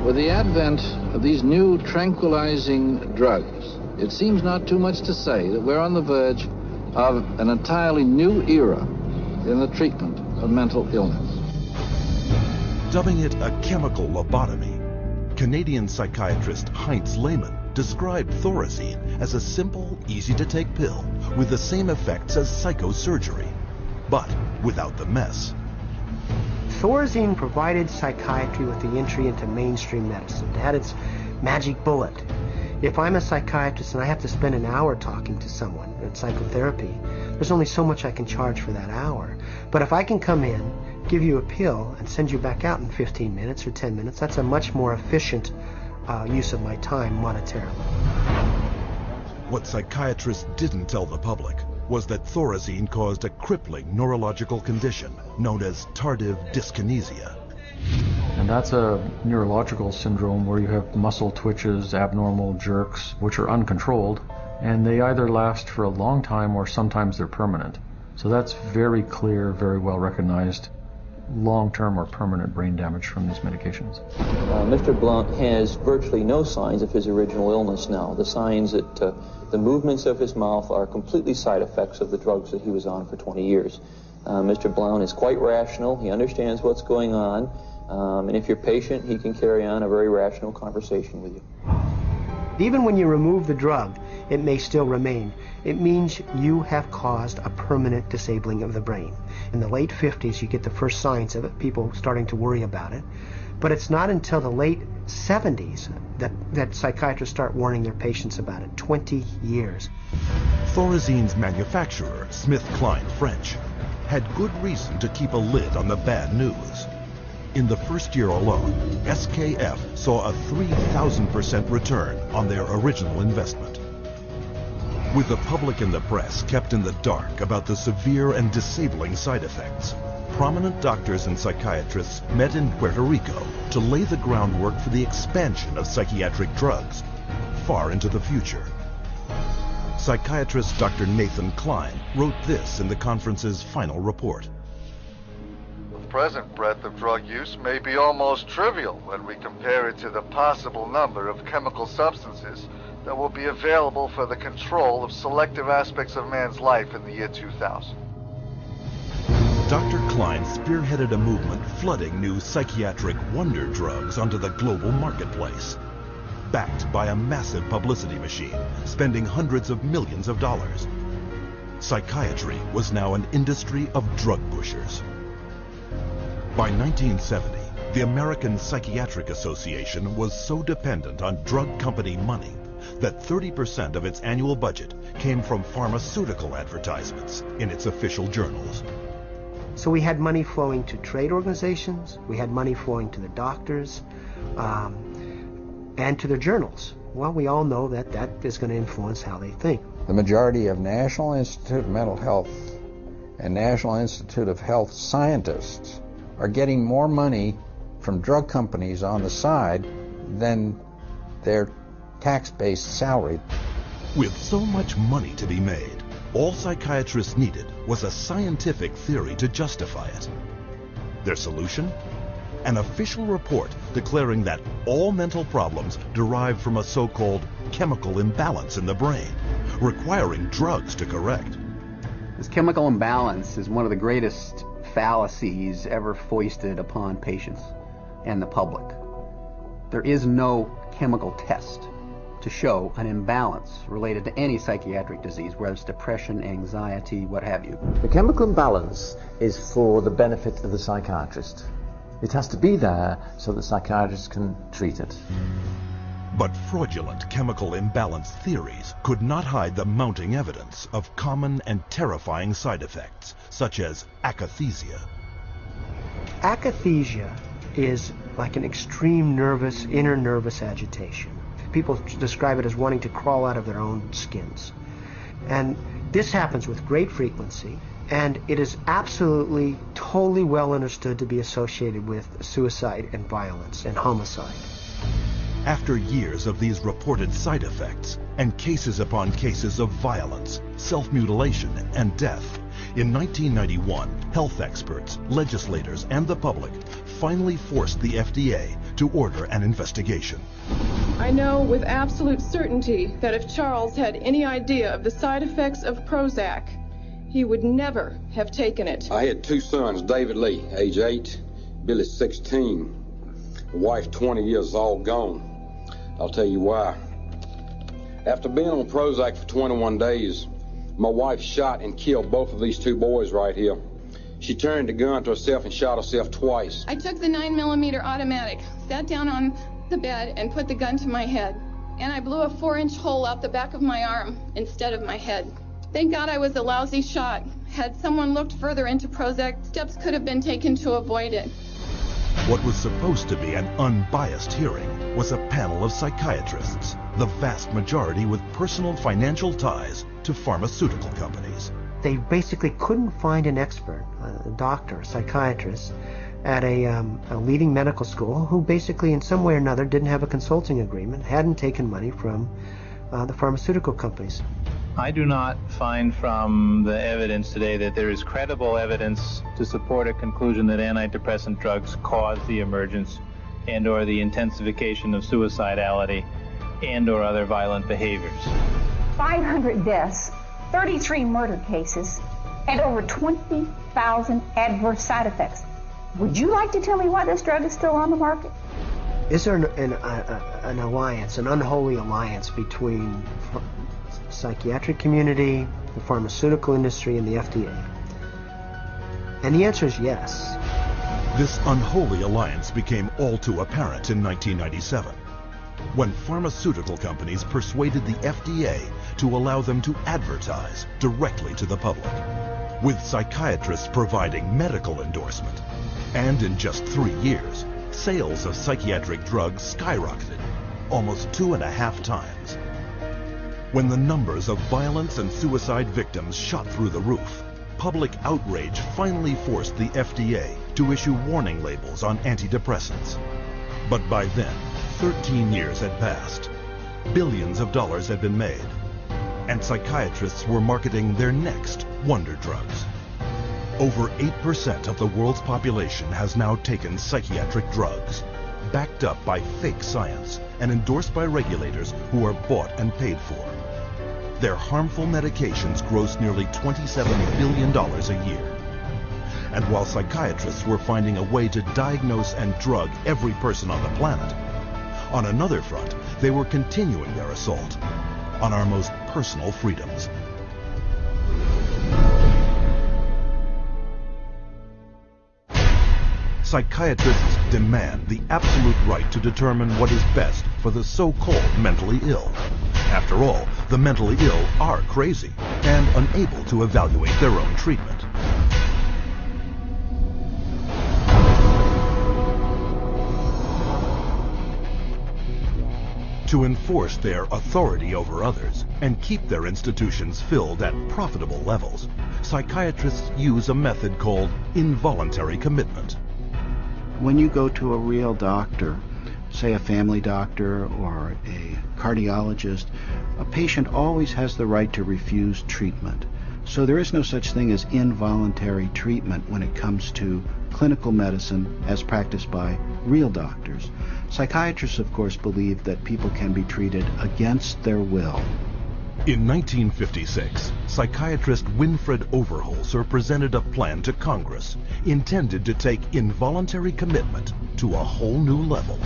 With the advent of these new tranquilizing drugs, it seems not too much to say that we're on the verge of an entirely new era in the treatment of mental illness. Dubbing it a chemical lobotomy, Canadian psychiatrist Heinz Lehmann described Thorazine as a simple, easy-to-take pill with the same effects as psychosurgery, but without the mess. Thorazine provided psychiatry with the entry into mainstream medicine. It had its magic bullet. If I'm a psychiatrist and I have to spend an hour talking to someone in psychotherapy, there's only so much I can charge for that hour. But if I can come in, give you a pill, and send you back out in 15 minutes or 10 minutes, that's a much more efficient use of my time monetarily. What psychiatrists didn't tell the public was that Thorazine caused a crippling neurological condition known as tardive dyskinesia. And that's a neurological syndrome where you have muscle twitches, abnormal jerks, which are uncontrolled, and they either last for a long time or sometimes they're permanent. So that's very clear, very well recognized long-term or permanent brain damage from these medications. Mr. Blount has virtually no signs of his original illness now. The signs that the movements of his mouth are completely side effects of the drugs that he was on for 20 years. Mr. Blount is quite rational. He understands what's going on. And if you're patient, he can carry on a very rational conversation with you. Even when you remove the drug, it may still remain. It means you have caused a permanent disabling of the brain. In the late 50s, you get the first signs of it, people starting to worry about it. But it's not until the late 70s that psychiatrists start warning their patients about it. 20 years. Thorazine's manufacturer, SmithKline French, had good reason to keep a lid on the bad news. In the first year alone, SKF saw a 3,000% return on their original investment. With the public and the press kept in the dark about the severe and disabling side effects, prominent doctors and psychiatrists met in Puerto Rico to lay the groundwork for the expansion of psychiatric drugs far into the future. Psychiatrist Dr. Nathan Klein wrote this in the conference's final report. The present breadth of drug use may be almost trivial when we compare it to the possible number of chemical substances that will be available for the control of selective aspects of man's life in the year 2000. Dr. Klein spearheaded a movement flooding new psychiatric wonder drugs onto the global marketplace, backed by a massive publicity machine, spending hundreds of millions of dollars. Psychiatry was now an industry of drug pushers. By 1970, the American Psychiatric Association was so dependent on drug company money that 30% of its annual budget came from pharmaceutical advertisements in its official journals. So we had money flowing to trade organizations, we had money flowing to the doctors, and to their journals. Well, we all know that that is going to influence how they think. The majority of National Institute of Mental Health and National Institute of Health scientists are getting more money from drug companies on the side than their tax-based salary. With so much money to be made, all psychiatrists needed was a scientific theory to justify it. Their solution? An official report declaring that all mental problems derive from a so-called chemical imbalance in the brain, requiring drugs to correct. This chemical imbalance is one of the greatest fallacies ever foisted upon patients and the public. There is no chemical test to show an imbalance related to any psychiatric disease, whether it's depression, anxiety, what have you. The chemical imbalance is for the benefit of the psychiatrist. It has to be there so that psychiatrists can treat it. But fraudulent chemical imbalance theories could not hide the mounting evidence of common and terrifying side effects, such as akathisia. Akathisia is like an extreme inner nervous agitation. People describe it as wanting to crawl out of their own skins. And this happens with great frequency, and it is absolutely, totally well understood to be associated with suicide and violence and homicide. After years of these reported side effects and cases upon cases of violence, self-mutilation, and death, in 1991, health experts, legislators, and the public finally forced the FDA to order an investigation. I know with absolute certainty that if Charles had any idea of the side effects of Prozac, he would never have taken it. I had two sons, David Lee, age 8, Billy 16, a wife 20 years, all gone. I'll tell you why. After being on Prozac for 21 days, my wife shot and killed both of these two boys right here. She turned the gun to herself and shot herself twice. I took the 9mm automatic, sat down on the bed, and put the gun to my head. And I blew a 4-inch hole out the back of my arm instead of my head. Thank God I was a lousy shot. Had someone looked further into Prozac, steps could have been taken to avoid it. What was supposed to be an unbiased hearing was a panel of psychiatrists, the vast majority with personal financial ties to pharmaceutical companies. They basically couldn't find an expert, a doctor, a psychiatrist, at a leading medical school who basically in some way or another didn't have a consulting agreement, hadn't taken money from the pharmaceutical companies. I do not find from the evidence today that there is credible evidence to support a conclusion that antidepressant drugs cause the emergence and or the intensification of suicidality and or other violent behaviors. 500 deaths, 33 murder cases, and over 20,000 adverse side effects. Would you like to tell me why this drug is still on the market? Is there an alliance, an unholy alliance between psychiatric community, the pharmaceutical industry, and the FDA? And the answer is yes. This unholy alliance became all too apparent in 1997, when pharmaceutical companies persuaded the FDA to allow them to advertise directly to the public, with psychiatrists providing medical endorsement. And in just 3 years, sales of psychiatric drugs skyrocketed, almost 2.5 times. When the numbers of violence and suicide victims shot through the roof, public outrage finally forced the FDA to issue warning labels on antidepressants. But by then, 13 years had passed. Billions of dollars had been made, and psychiatrists were marketing their next wonder drugs. Over 8% of the world's population has now taken psychiatric drugs, backed up by fake science and endorsed by regulators who are bought and paid for. Their harmful medications gross nearly $27 billion a year. And while psychiatrists were finding a way to diagnose and drug every person on the planet, on another front, they were continuing their assault on our most personal freedoms. Psychiatrists demand the absolute right to determine what is best for the so-called mentally ill. After all, the mentally ill are crazy and unable to evaluate their own treatment. To enforce their authority over others and keep their institutions filled at profitable levels, psychiatrists use a method called involuntary commitment. When you go to a real doctor, say a family doctor or a cardiologist, a patient always has the right to refuse treatment. So there is no such thing as involuntary treatment when it comes to clinical medicine as practiced by real doctors. Psychiatrists, of course, believe that people can be treated against their will. In 1956, psychiatrist Winfred Overholser presented a plan to Congress intended to take involuntary commitment to a whole new level.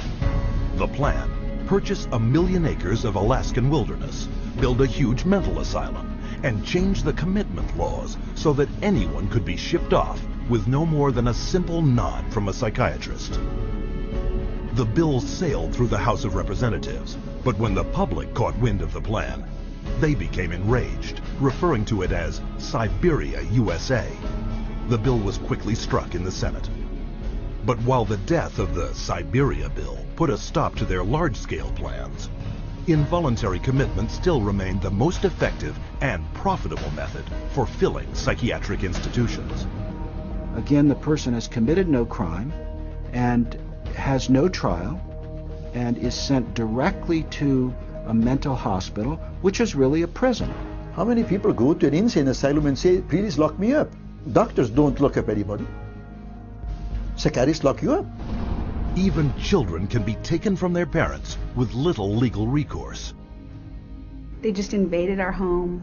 The plan: purchase 1 million acres of Alaskan wilderness, build a huge mental asylum, and change the commitment laws so that anyone could be shipped off with no more than a simple nod from a psychiatrist. The bill sailed through the House of Representatives, but when the public caught wind of the plan, they became enraged, referring to it as Siberia, USA. The bill was quickly struck in the Senate. But while the death of the Siberia bill put a stop to their large-scale plans, involuntary commitment still remained the most effective and profitable method for filling psychiatric institutions. Again, the person has committed no crime and has no trial and is sent directly to a mental hospital, which is really a prison. How many people go to an insane asylum and say, please lock me up? Doctors don't lock up anybody. Psychiatrists lock you up. Even children can be taken from their parents with little legal recourse. They just invaded our home.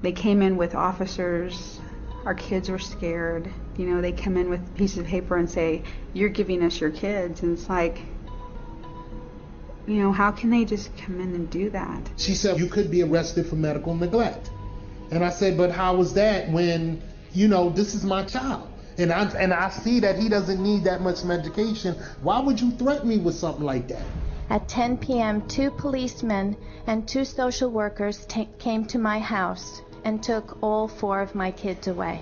They came in with officers. Our kids were scared. You know, they come in with pieces of paper and say, you're giving us your kids. And it's like, you know, how can they just come in and do that? She said, you could be arrested for medical neglect. And I said, but how was that when, you know, this is my child? And I see that he doesn't need that much medication. Why would you threaten me with something like that? At 10 p.m., 2 policemen and 2 social workers came to my house and took all 4 of my kids away.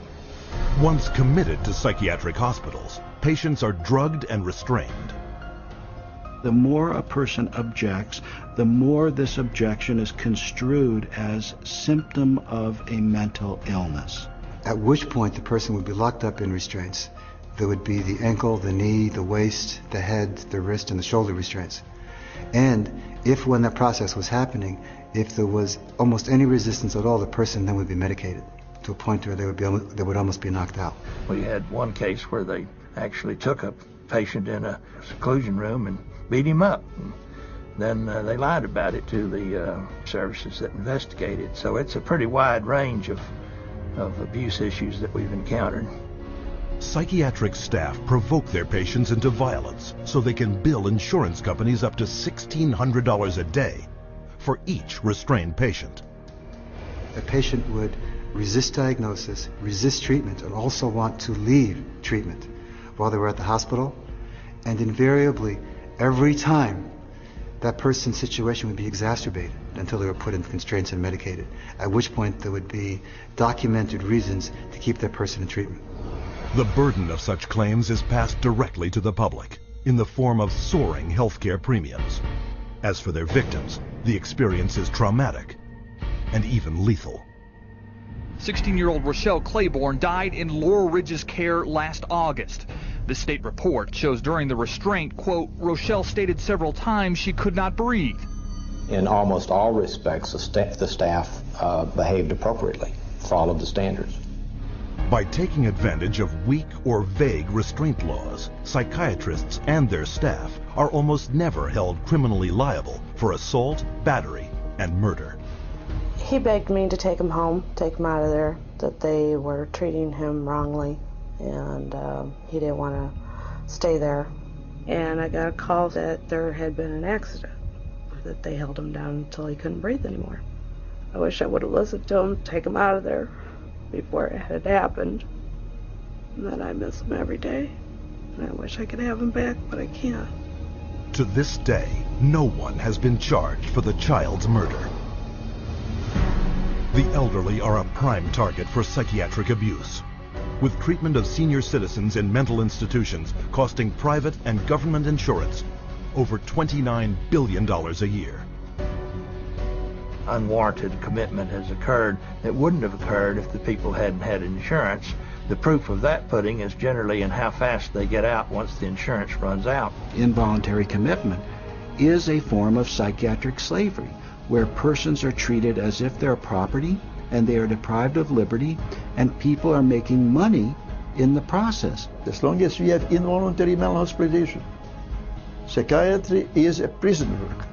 Once committed to psychiatric hospitals, patients are drugged and restrained. The more a person objects, the more this objection is construed as symptom of a mental illness. At which point the person would be locked up in restraints. There would be the ankle, the knee, the waist, the head, the wrist, and the shoulder restraints. And if when that process was happening, if there was almost any resistance at all, the person then would be medicated to a point where they would almost be knocked out. We had one case where they actually took a patient in a seclusion room and beat him up. And then they lied about it to the services that investigated. So it's a pretty wide range of abuse issues that we've encountered. Psychiatric staff provoke their patients into violence so they can bill insurance companies up to $1,600 a day for each restrained patient. A patient would resist diagnosis, resist treatment, and also want to leave treatment while they were at the hospital. And invariably, every time, that person's situation would be exacerbated until they were put in constraints and medicated, at which point there would be documented reasons to keep that person in treatment. The burden of such claims is passed directly to the public in the form of soaring healthcare premiums. As for their victims, the experience is traumatic and even lethal. 16-year-old Rochelle Claiborne died in Laurel Ridge's care last August. The state report shows during the restraint, quote, Rochelle stated several times she could not breathe. In almost all respects, the staff behaved appropriately, followed the standards. By taking advantage of weak or vague restraint laws, psychiatrists and their staff are almost never held criminally liable for assault, battery, and murder. He begged me to take him home, take him out of there, that they were treating him wrongly, and he didn't want to stay there. And I got a call that there had been an accident, that they held him down until he couldn't breathe anymore. I wish I would have listened to him, take him out of there before it had happened. And then I miss him every day. And I wish I could have him back, but I can't. To this day, no one has been charged for the child's murder. The elderly are a prime target for psychiatric abuse, with treatment of senior citizens in mental institutions costing private and government insurance over $29 billion a year. Unwarranted commitment has occurred that wouldn't have occurred if the people hadn't had insurance. The proof of that pudding is generally in how fast they get out once the insurance runs out. Involuntary commitment is a form of psychiatric slavery, where persons are treated as if they're property and they are deprived of liberty, and people are making money in the process. As long as we have involuntary mental hospitalization, psychiatry is a prison work.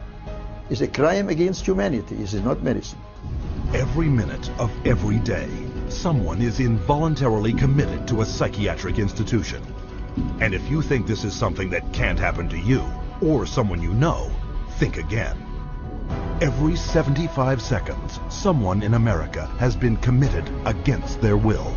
It's a crime against humanity. It is not medicine. Every minute of every day, someone is involuntarily committed to a psychiatric institution. And if you think this is something that can't happen to you or someone you know, think again. Every 75 seconds, someone in America has been committed against their will.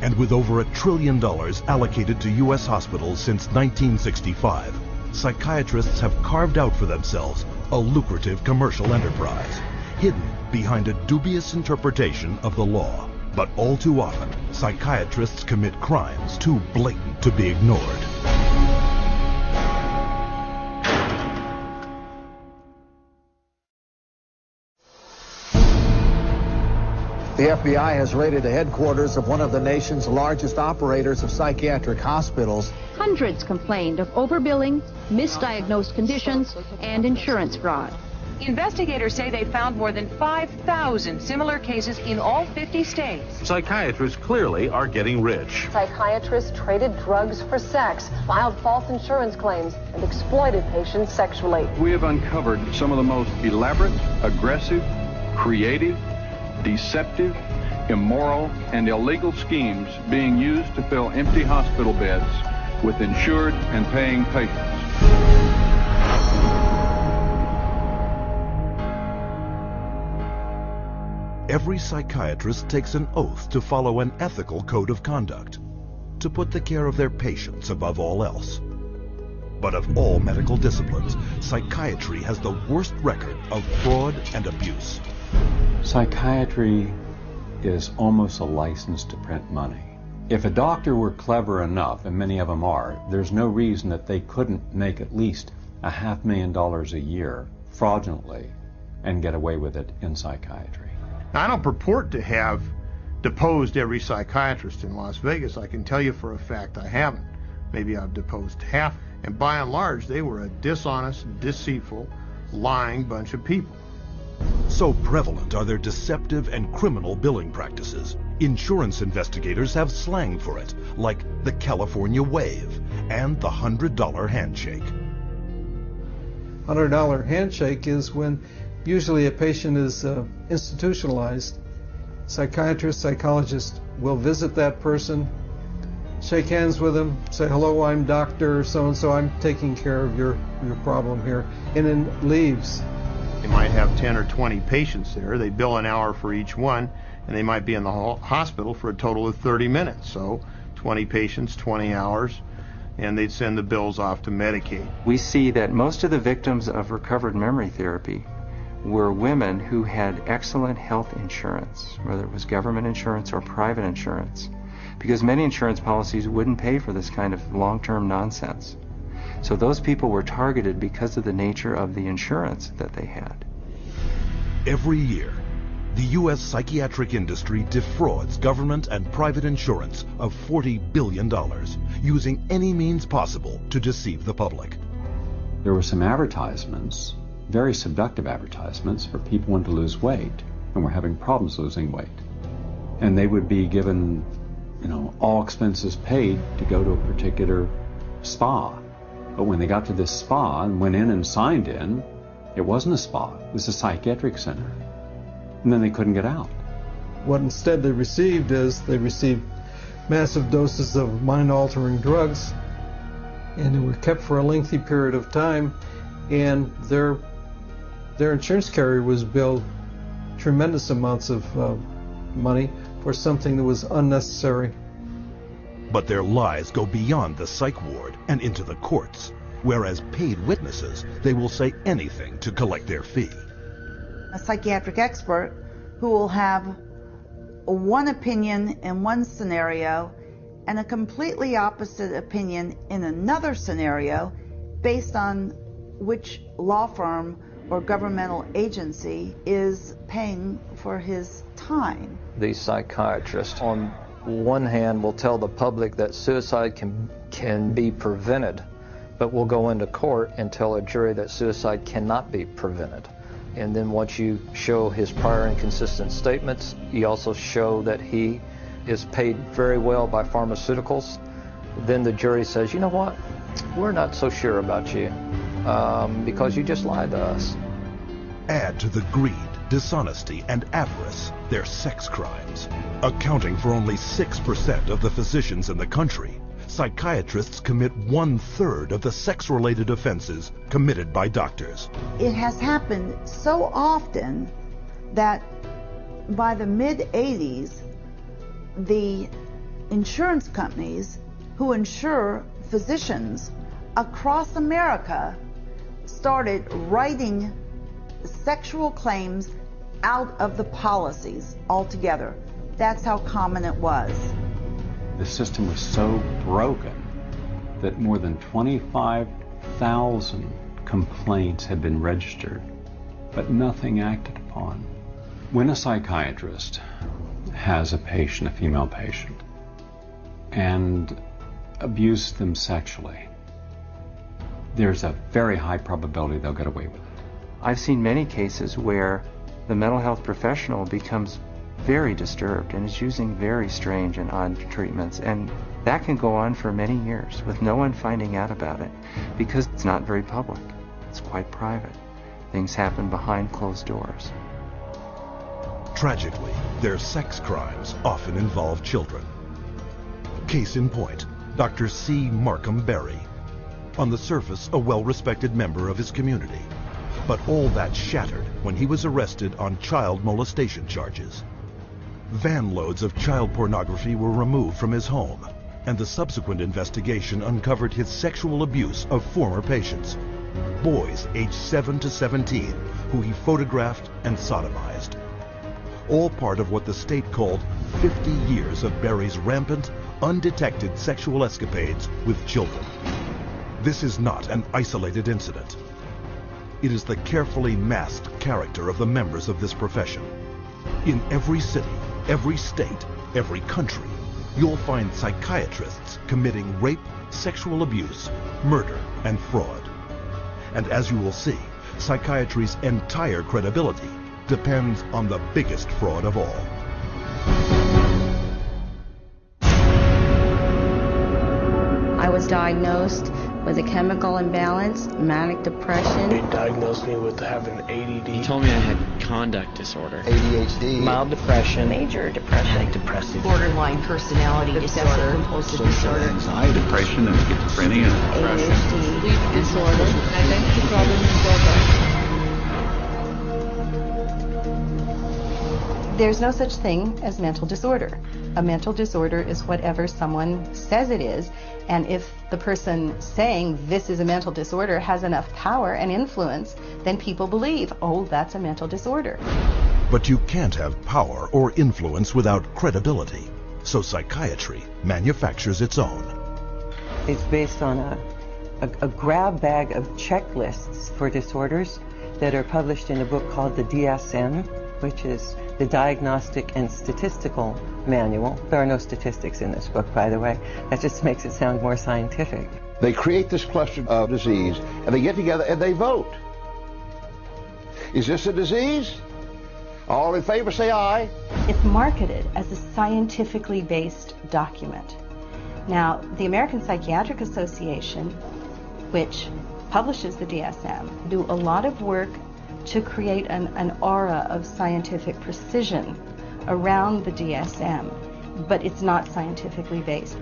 And with over $1 trillion allocated to U.S. hospitals since 1965, psychiatrists have carved out for themselves a lucrative commercial enterprise, hidden behind a dubious interpretation of the law. But all too often, psychiatrists commit crimes too blatant to be ignored. The FBI has raided the headquarters of one of the nation's largest operators of psychiatric hospitals. Hundreds complained of overbilling, misdiagnosed conditions, and insurance fraud. Investigators say they found more than 5,000 similar cases in all 50 states. Psychiatrists clearly are getting rich. Psychiatrists traded drugs for sex, filed false insurance claims, and exploited patients sexually. We have uncovered some of the most elaborate, aggressive, creative, deceptive, immoral, and illegal schemes being used to fill empty hospital beds with insured and paying patients. Every psychiatrist takes an oath to follow an ethical code of conduct, to put the care of their patients above all else. But of all medical disciplines, psychiatry has the worst record of fraud and abuse. Psychiatry is almost a license to print money. If a doctor were clever enough, and many of them are, there's no reason that they couldn't make at least $500,000 a year fraudulently and get away with it in psychiatry. I don't purport to have deposed every psychiatrist in Las Vegas. I can tell you for a fact I haven't. Maybe I've deposed half, and by and large they were a dishonest, deceitful, lying bunch of people. So prevalent are their deceptive and criminal billing practices. Insurance investigators have slang for it, like the California wave and the $100 handshake. $100 handshake is when usually a patient is institutionalized. Psychiatrist, psychologist will visit that person, shake hands with them, say, hello, I'm Dr. So-and-so, I'm taking care of your problem here, and then leaves. They might have 10 or 20 patients there. They bill an hour for each one, and they might be in the hospital for a total of 30 minutes. So 20 patients, 20 hours, and they'd send the bills off to Medicaid. We see that most of the victims of recovered memory therapy were women who had excellent health insurance, whether it was government insurance or private insurance, because many insurance policies wouldn't pay for this kind of long-term nonsense. So those people were targeted because of the nature of the insurance that they had. Every year, the U.S. psychiatric industry defrauds government and private insurance of $40 billion, using any means possible to deceive the public. There were some advertisements, very seductive advertisements, for people wanting to lose weight and were having problems losing weight. And they would be given, all expenses paid to go to a particular spa. But when they got to this spa and went in and signed in, it wasn't a spa, it was a psychiatric center. And then they couldn't get out. What instead they received massive doses of mind-altering drugs, and they were kept for a lengthy period of time, and their insurance carrier was billed tremendous amounts of money for something that was unnecessary. But their lies go beyond the psych ward and into the courts, where as paid witnesses, they will say anything to collect their fee. A psychiatric expert who will have one opinion in one scenario and a completely opposite opinion in another scenario based on which law firm or governmental agency is paying for his time. The psychiatrist, on one hand, will tell the public that suicide can be prevented, but will go into court and tell a jury that suicide cannot be prevented. And then once you show his prior inconsistent statements, you also show that he is paid very well by pharmaceuticals, then the jury says, you know what, we're not so sure about you because you just lied to us. Add to the greed, dishonesty, and avarice their sex crimes. Accounting for only 6% of the physicians in the country, psychiatrists commit 1/3 of the sex-related offenses committed by doctors. It has happened so often that by the mid-'80s, the insurance companies who insure physicians across America started writing sexual claims out of the policies altogether. That's how common it was. The system was so broken that more than 25,000 complaints had been registered, but nothing acted upon. When a psychiatrist has a patient, a female patient, and abuse them sexually, there's a very high probability they'll get away with it. I've seen many cases where the mental health professional becomes very disturbed and is using very strange and odd treatments, and that can go on for many years with no one finding out about it because it's not very public. It's quite private. Things happen behind closed doors. Tragically, their sex crimes often involve children. Case in point, Dr. C. Markham Berry. On the surface, a well-respected member of his community. But all that shattered when he was arrested on child molestation charges. Van loads of child pornography were removed from his home, and the subsequent investigation uncovered his sexual abuse of former patients, boys aged 7 to 17, who he photographed and sodomized. All part of what the state called 50 years of Berry's rampant, undetected sexual escapades with children. This is not an isolated incident. It is the carefully masked character of the members of this profession. In every city, every state, every country, you'll find psychiatrists committing rape, sexual abuse, murder, and fraud. And as you will see, psychiatry's entire credibility depends on the biggest fraud of all. I was diagnosed with a chemical imbalance, manic depression. They diagnosed me with having ADD. He told me I had conduct disorder, ADHD, mild depression, major depression, manic depressive, borderline personality disorder, compulsive disorder, anxiety, depression, and schizophrenia, depression, sleep disorder, identity problem disorder. There's no such thing as mental disorder. A mental disorder is whatever someone says it is, and if the person saying this is a mental disorder has enough power and influence, then people believe, oh, that's a mental disorder. But you can't have power or influence without credibility, so psychiatry manufactures its own. It's based on a grab bag of checklists for disorders that are published in a book called the DSM, which is the Diagnostic and Statistical Manual. There are no statistics in this book, by the way. That just makes it sound more scientific. They create this cluster of disease, and they get together and they vote. Is this a disease? All in favor say aye. It's marketed as a scientifically based document. Now, the American Psychiatric Association, which publishes the DSM, do a lot of work to create an aura of scientific precision around the DSM, but it's not scientifically based.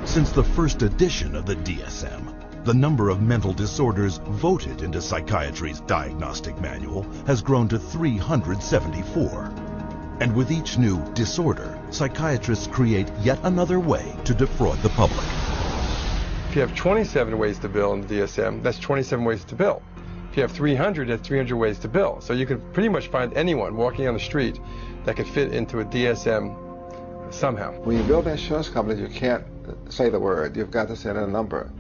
Since the first edition of the DSM, the number of mental disorders voted into psychiatry's diagnostic manual has grown to 374. And with each new disorder, psychiatrists create yet another way to defraud the public. If you have 27 ways to bill in the DSM, that's 27 ways to bill. If you have 300, that's 300 ways to bill. So you can pretty much find anyone walking on the street that could fit into a DSM somehow. When you build insurance companies, you can't say the word. You've got to say a number.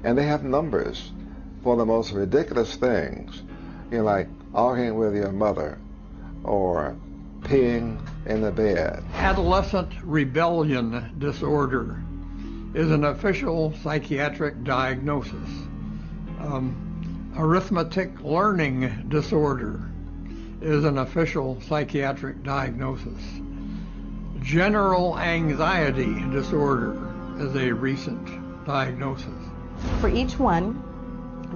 And they have numbers for the most ridiculous things. You know, like arguing with your mother or peeing in the bed. Adolescent rebellion disorder is an official psychiatric diagnosis. Arithmetic learning disorder is an official psychiatric diagnosis. General anxiety disorder is a recent diagnosis. For each one,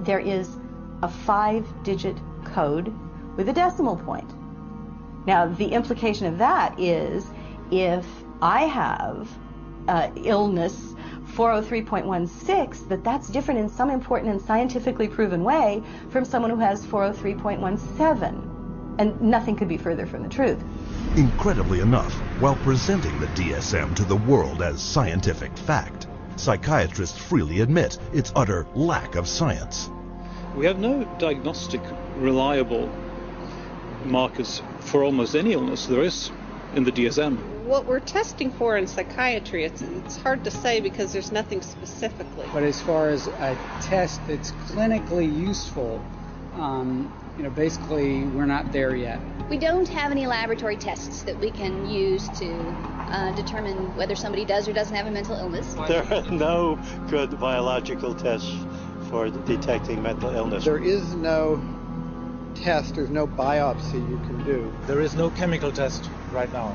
there is a 5-digit code with a decimal point. Now, the implication of that is if I have illness 403.16, that's different in some important and scientifically proven way from someone who has 403.17. And nothing could be further from the truth. Incredibly enough, while presenting the DSM to the world as scientific fact, Psychiatrists freely admit its utter lack of science. We have no diagnostic reliable markers for almost any illness there is in the DSM. What we're testing for in psychiatry, it's hard to say because there's nothing specifically. But as far as a test that's clinically useful, basically we're not there yet. We don't have any laboratory tests that we can use to determine whether somebody does or doesn't have a mental illness. There are no good biological tests for detecting mental illness. There is no test, there's no biopsy you can do. There is no chemical test right now.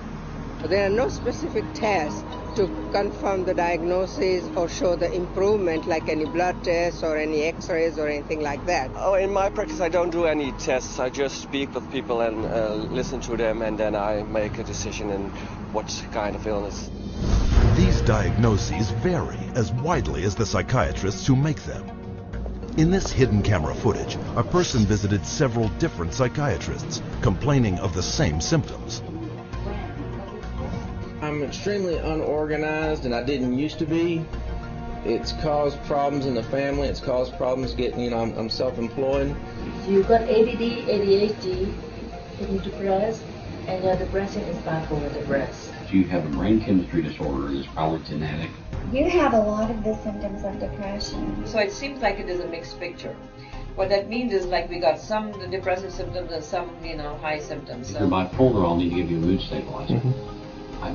There are no specific tests to confirm the diagnosis or show the improvement, like any blood tests or any x-rays or anything like that. Oh, in my practice, I don't do any tests. I just speak with people and listen to them, and then I make a decision in what kind of illness. These diagnoses vary as widely as the psychiatrists who make them. In this hidden camera footage, a person visited several different psychiatrists, complaining of the same symptoms. I'm extremely unorganized, and I didn't used to be. It's caused problems in the family. It's caused problems getting, I'm self-employed. You've got ADD, ADHD, hidden depressed, and your depression is bipolar depressed. If you have a brain chemistry disorder, it's probably genetic. You have a lot of the symptoms of depression. So it seems like it is a mixed picture. What that means is like we got some depressive symptoms and some, high symptoms. If you're bipolar, I'll need to give you a mood stabilizer.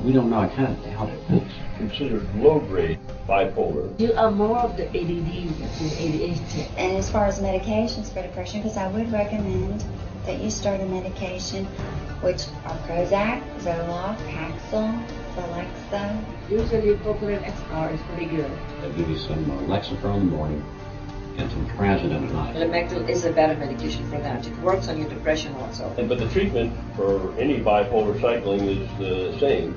We don't know. I kind of doubt it. It's considered low-grade bipolar. You are more of the ADD than ADHD. And as far as medications for depression, because I would recommend that you start a medication, which are Prozac, Zoloft, Paxil, Celexa. Usually propylene XR is pretty good. They'll give you some Lexapro in the morning and some Trazodone at night. Lamictal is a better medication for that. It works on your depression also. But the treatment for any bipolar cycling is the same.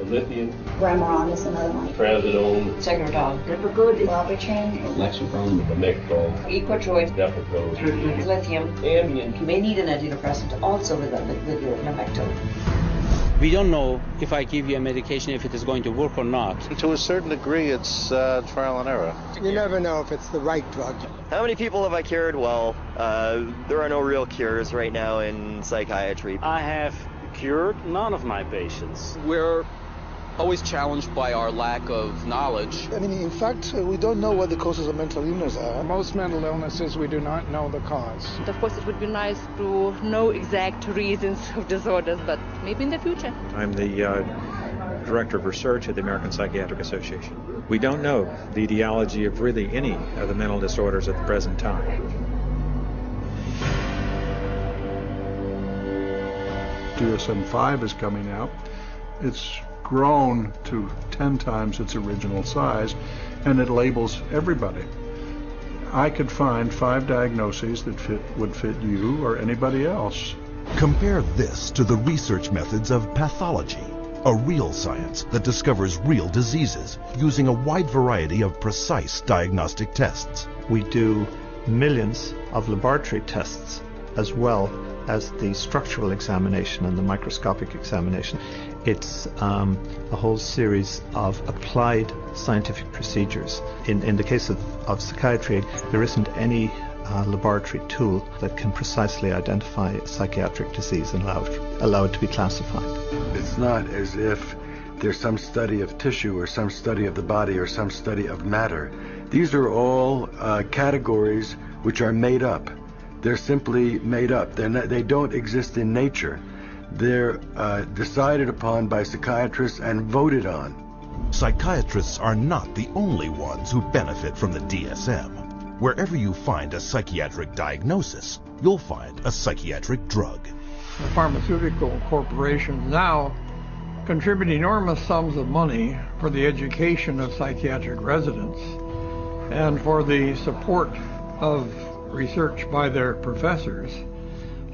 Lithium, Remeron is another one. Trazodone, Segredol, Depakote, Lexapro, Lamictal, Equatroid, Depakote, Lithium, Ambien. You may need an antidepressant also with your Lamictal. We don't know if I give you a medication if it is going to work or not. To a certain degree, it's trial and error. You never know if it's the right drug. How many people have I cured? Well, there are no real cures right now in psychiatry. I have cured none of my patients. We're always challenged by our lack of knowledge. In fact, we don't know what the causes of mental illness are. Most mental illnesses, we do not know the cause. Of course, it would be nice to know exact reasons of disorders, but maybe in the future. I'm the Director of Research at the American Psychiatric Association. We don't know the etiology of really any of the mental disorders at the present time. DSM-5 is coming out. It's grown to 10 times its original size, and it labels everybody. I could find 5 diagnoses that would fit you or anybody else. Compare this to the research methods of pathology, a real science that discovers real diseases using a wide variety of precise diagnostic tests. We do millions of laboratory tests as well as the structural examination and the microscopic examination. It's a whole series of applied scientific procedures. In the case of psychiatry, there isn't any laboratory tool that can precisely identify a psychiatric disease and allow it to be classified. It's not as if there's some study of tissue or some study of the body or some study of matter. These are all categories which are made up. They're simply made up. They don't exist in nature. They're decided upon by psychiatrists and voted on. Psychiatrists are not the only ones who benefit from the DSM. Wherever you find a psychiatric diagnosis, you'll find a psychiatric drug. The pharmaceutical corporations now contribute enormous sums of money for the education of psychiatric residents and for the support of research by their professors,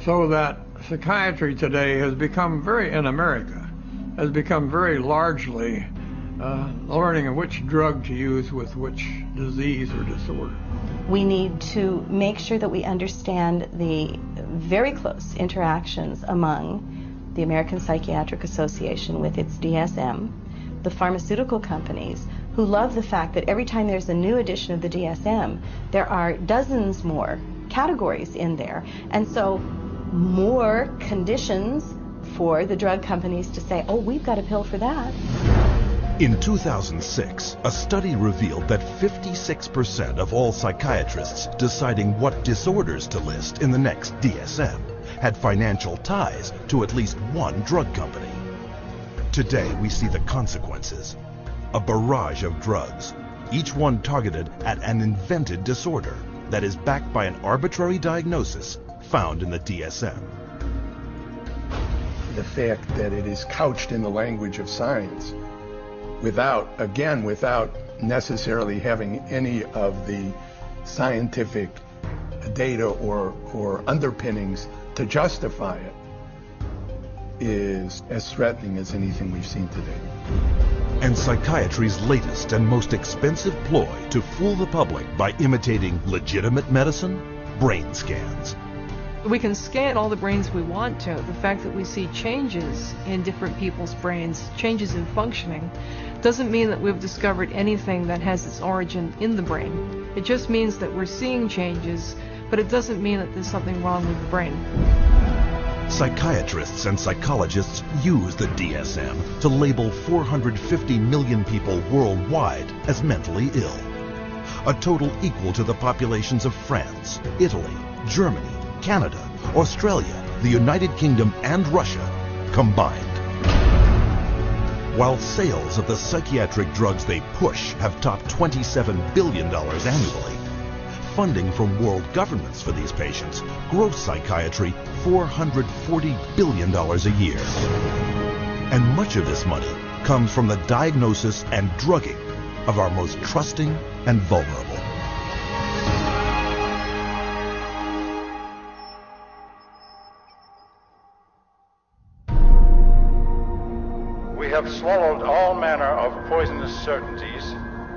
so that psychiatry today has become in America, has become very largely learning which drug to use with which disease or disorder. We need to make sure that we understand the very close interactions among the American Psychiatric Association with its DSM, the pharmaceutical companies who love the fact that every time there's a new edition of the DSM, there are dozens more categories in there, and so more conditions for the drug companies to say, oh, we've got a pill for that. In 2006, a study revealed that 56% of all psychiatrists deciding what disorders to list in the next DSM had financial ties to at least one drug company. Today, we see the consequences. A barrage of drugs, each one targeted at an invented disorder that is backed by an arbitrary diagnosis found in the DSM. The fact that it is couched in the language of science without necessarily having any of the scientific data or underpinnings to justify it is as threatening as anything we've seen today. And psychiatry's latest and most expensive ploy to fool the public by imitating legitimate medicine? Brain scans. We can scan all the brains we want to. The fact that we see changes in different people's brains, changes in functioning, doesn't mean that we've discovered anything that has its origin in the brain. It just means that we're seeing changes, but it doesn't mean that there's something wrong with the brain. Psychiatrists and psychologists use the DSM to label 450 million people worldwide as mentally ill, a total equal to the populations of France, Italy, Germany, Canada, Australia, the United Kingdom, and Russia combined. While sales of the psychiatric drugs they push have topped $27 billion annually, funding from world governments for these patients gross psychiatry $440 billion a year. And much of this money comes from the diagnosis and drugging of our most trusting and vulnerable. We have swallowed all manner of poisonous certainties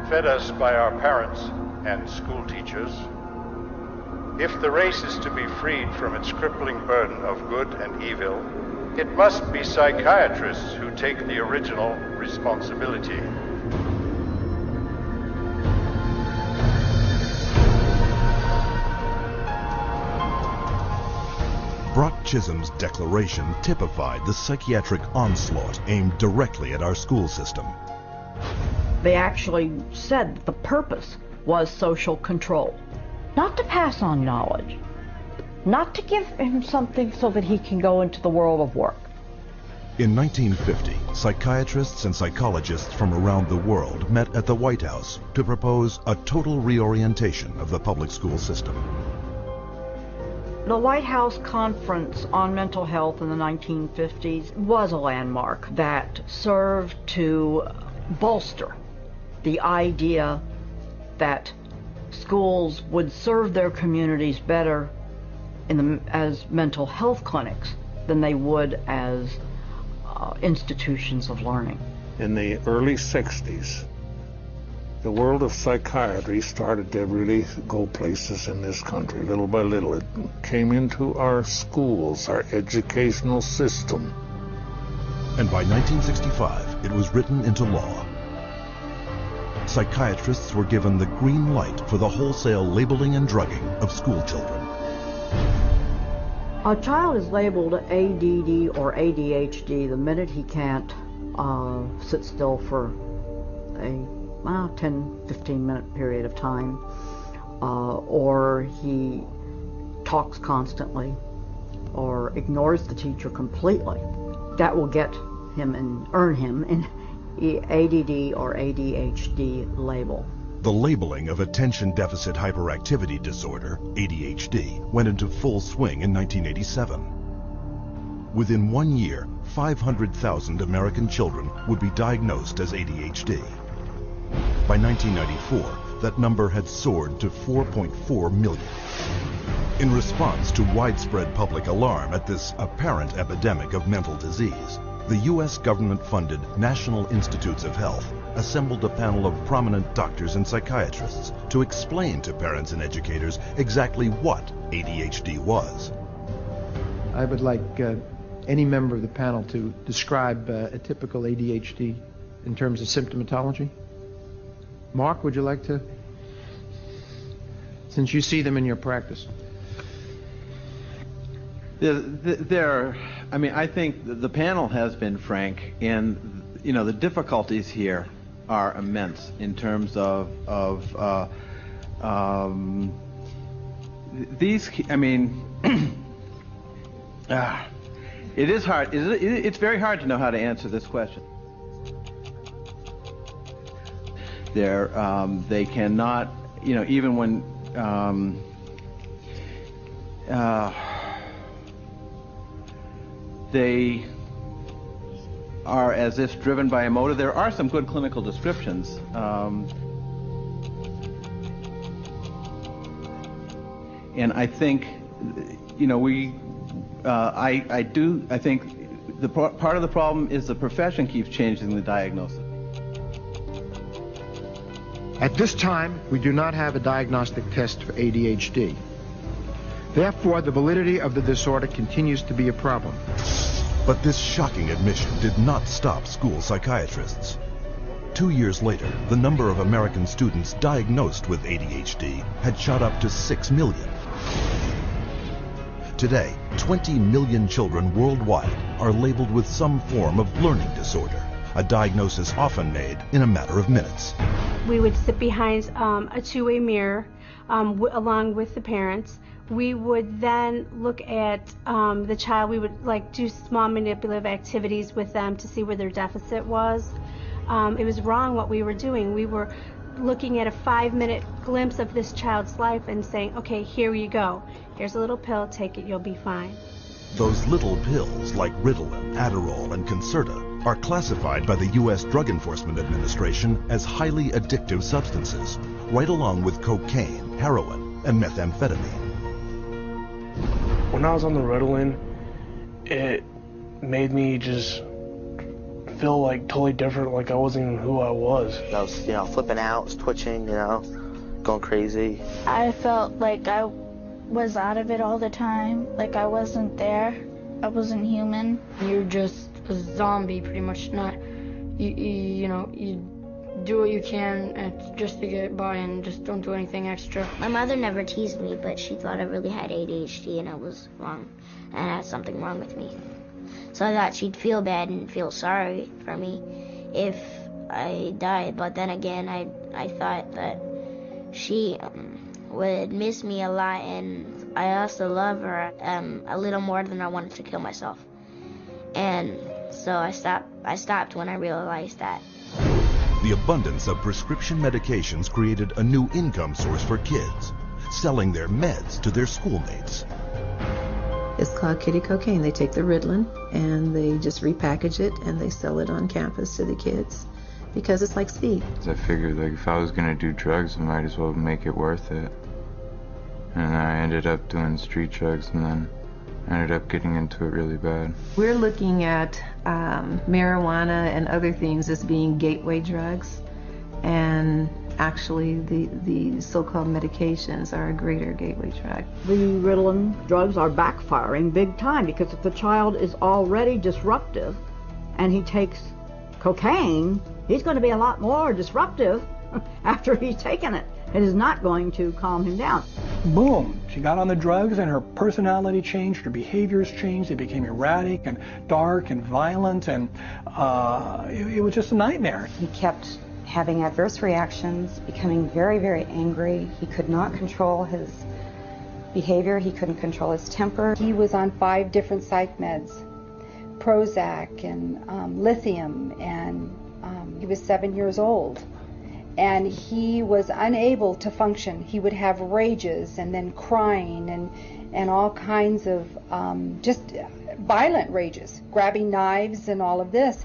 fed us by our parents and school teachers. If the race is to be freed from its crippling burden of good and evil, it must be psychiatrists who take the original responsibility. Brock Chisholm's declaration typified the psychiatric onslaught aimed directly at our school system. They actually said that the purpose was social control. Not to pass on knowledge, not to give him something so that he can go into the world of work. In 1950, psychiatrists and psychologists from around the world met at the White House to propose a total reorientation of the public school system. The White House Conference on Mental Health in the 1950s was a landmark that served to bolster the idea that schools would serve their communities better as mental health clinics than they would as institutions of learning. In the early 60s, the world of psychiatry started to really go places in this country. Little by little, it came into our schools, our educational system. And by 1965, it was written into law. Psychiatrists were given the green light for the wholesale labeling and drugging of school children. A child is labeled ADD or ADHD the minute he can't sit still for a 10-15 minute period of time, or he talks constantly or ignores the teacher completely. That will get him and earn him an ADD or ADHD label. The labeling of attention deficit hyperactivity disorder, ADHD, went into full swing in 1987. Within 1 year, 500,000 American children would be diagnosed as ADHD. By 1994, that number had soared to 4.4 million. In response to widespread public alarm at this apparent epidemic of mental disease, the U.S. government-funded National Institutes of Health assembled a panel of prominent doctors and psychiatrists to explain to parents and educators exactly what ADHD was. I would like any member of the panel to describe a typical ADHD in terms of symptomatology. Mark, would you like to, since you see them in your practice? I think the panel has been frank, and the difficulties here are immense in terms of these. It is hard. It's very hard to know how to answer this question. They cannot, even when they are as if driven by a motive. There are some good clinical descriptions. And I think, I think the part of the problem is the profession keeps changing the diagnosis. At this time, we do not have a diagnostic test for ADHD. Therefore, the validity of the disorder continues to be a problem. But this shocking admission did not stop school psychiatrists. 2 years later, the number of American students diagnosed with ADHD had shot up to 6 million. Today, 20 million children worldwide are labeled with some form of learning disorder, a diagnosis often made in a matter of minutes. We would sit behind a two-way mirror along with the parents. We would then look at the child. We would do small manipulative activities with them to see where their deficit was. It was wrong what we were doing. We were looking at a 5-minute glimpse of this child's life and saying, okay, here you go. Here's a little pill, take it, you'll be fine. Those little pills like Ritalin, Adderall, and Concerta are classified by the U.S. Drug Enforcement Administration as highly addictive substances, right along with cocaine, heroin, and methamphetamine. When I was on the Ritalin, it made me just feel totally different, like I wasn't even who I was. I was, flipping out, was twitching, going crazy. I felt like I was out of it all the time, like I wasn't there, I wasn't human. You're just a zombie, pretty much. You do what you can just to get by and just don't do anything extra. My mother never teased me, but she thought I really had ADHD and I was wrong, and I had something wrong with me. So I thought she'd feel bad and feel sorry for me if I died, but then again, I thought that she would miss me a lot, and I also love her a little more than I wanted to kill myself. And so I stopped when I realized that. The abundance of prescription medications created a new income source for kids, selling their meds to their schoolmates. It's called kitty cocaine. They take the Ritalin and they just repackage it and they sell it on campus to the kids because it's like speed. I figured if I was gonna do drugs, I might as well make it worth it. And I ended up doing street drugs, and then I ended up getting into it really bad. We're looking at marijuana and other things as being gateway drugs, and actually the so-called medications are a greater gateway drug. The Ritalin drugs are backfiring big time, because if the child is already disruptive and he takes cocaine, he's going to be a lot more disruptive after he's taken it. It is not going to calm him down. Boom, she got on the drugs and her personality changed, her behaviors changed, they became erratic and dark and violent, and it was just a nightmare. He kept having adverse reactions, becoming very, very angry. He could not control his behavior, he couldn't control his temper. He was on 5 different psych meds, Prozac and lithium, and he was 7 years old. And he was unable to function. He would have rages and then crying and all kinds of just violent rages, grabbing knives and all of this.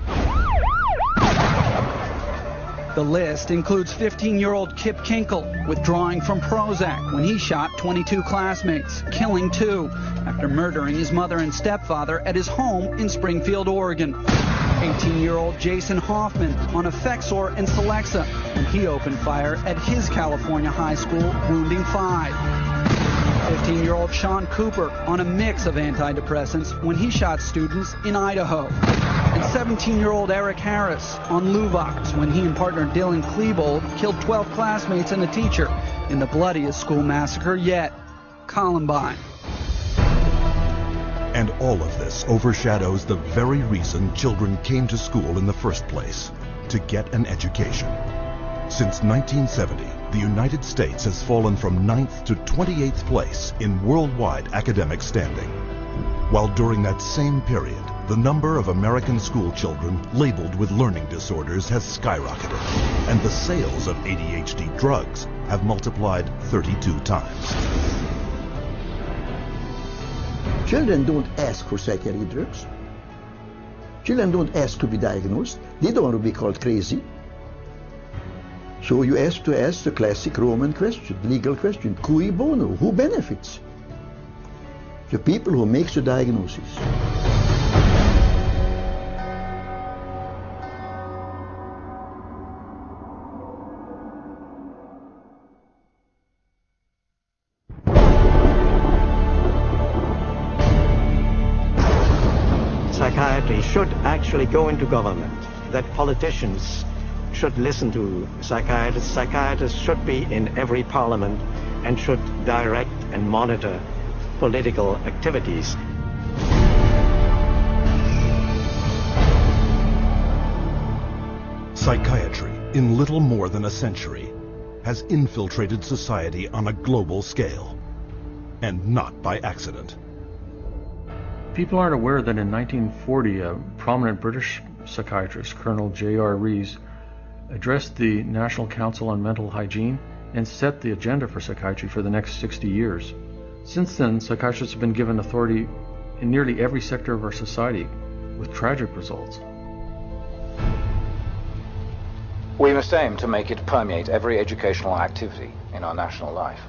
The list includes 15-year-old Kip Kinkle withdrawing from Prozac when he shot 22 classmates, killing 2 after murdering his mother and stepfather at his home in Springfield, Oregon. 18-year-old Jason Hoffman on Effexor and Celexa when he opened fire at his California high school, wounding 5. 15-year-old Sean Cooper on a mix of antidepressants when he shot students in Idaho. And 17-year-old Eric Harris on Luvox when he and partner Dylan Klebold killed 12 classmates and a teacher in the bloodiest school massacre yet, Columbine. And all of this overshadows the very reason children came to school in the first place, to get an education. Since 1970, the United States has fallen from 9th to 28th place in worldwide academic standing. While during that same period, the number of American school children labeled with learning disorders has skyrocketed, and the sales of ADHD drugs have multiplied 32 times. Children don't ask for psychiatric drugs. Children don't ask to be diagnosed. They don't want to be called crazy. So you have to ask the classic Roman question, legal question, cui bono, who benefits? The people who make the diagnosis. Psychiatry should actually go into government, that politicians should listen to psychiatrists. Psychiatrists should be in every parliament and should direct and monitor political activities. Psychiatry, in little more than a century, has infiltrated society on a global scale, and not by accident. People aren't aware that in 1940, a prominent British psychiatrist, Colonel J.R. Rees, addressed the National Council on Mental Hygiene and set the agenda for psychiatry for the next 60 years. Since then, psychiatrists have been given authority in nearly every sector of our society, with tragic results. We must aim to make it permeate every educational activity in our national life.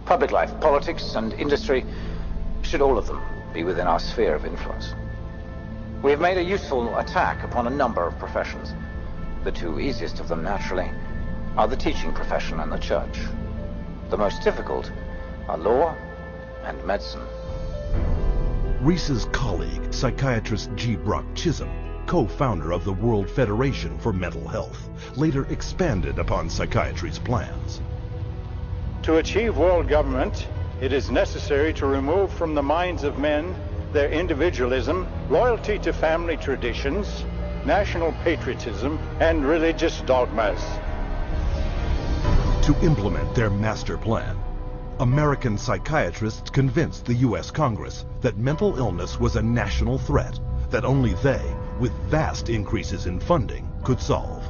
Public life, politics, and industry should all of them be within our sphere of influence. We have made a useful attack upon a number of professions. The two easiest of them, naturally, are the teaching profession and the church. The most difficult are law and medicine. Rees's colleague, psychiatrist G. Brock Chisholm, co-founder of the World Federation for Mental Health, later expanded upon psychiatry's plans. To achieve world government, it is necessary to remove from the minds of men their individualism, loyalty to family traditions, national patriotism, and religious dogmas. To implement their master plan, American psychiatrists convinced the U.S. Congress that mental illness was a national threat that only they, with vast increases in funding, could solve.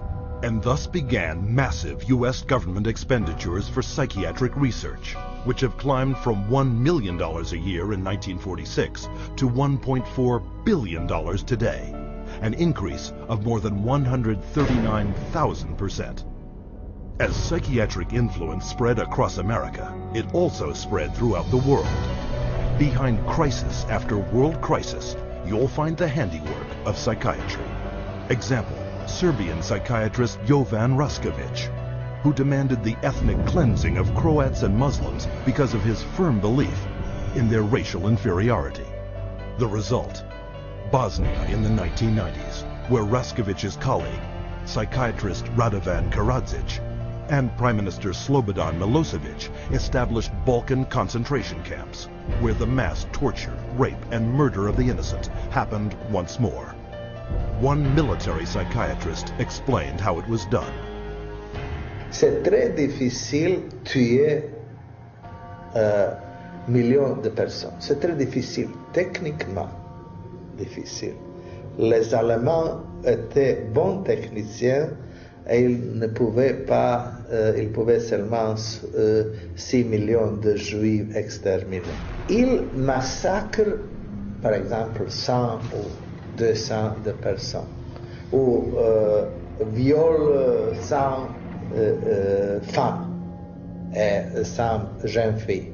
And thus began massive U.S. government expenditures for psychiatric research, which have climbed from $1 million a year in 1946 to $1.4 billion today, an increase of more than 139,000%. As psychiatric influence spread across America, it also spread throughout the world. Behind crisis after world crisis, you'll find the handiwork of psychiatry. Example, Serbian psychiatrist Jovan Raskovic, who demanded the ethnic cleansing of Croats and Muslims because of his firm belief in their racial inferiority. The result, Bosnia in the 1990s, where Raskovic's colleague, psychiatrist Radovan Karadzic, and Prime Minister Slobodan Milosevic established Balkan concentration camps, where the mass torture, rape, and murder of the innocent happened once more. One military psychiatrist explained how it was done. C'est très difficile tuer millions de personnes. C'est très difficile, techniquement difficile. Les Allemands étaient bons techniciens et ils ne pouvaient pas, ils pouvaient seulement 6 millions de Juifs exterminés. Ils massacrent, par exemple, 100 ou 200 de personnes, ou violent 100 femmes et 100 jeunes filles,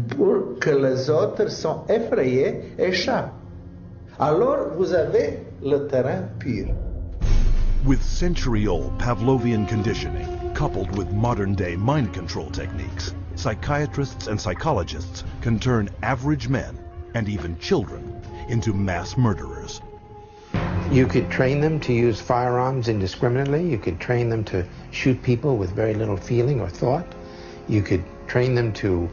pour que les autres sont effrayés et échappent. Alors vous avez le terrain pur. With century-old Pavlovian conditioning, coupled with modern-day mind control techniques, psychiatrists and psychologists can turn average men, and even children, into mass murderers. You could train them to use firearms indiscriminately. You could train them to shoot people with very little feeling or thought. You could train them to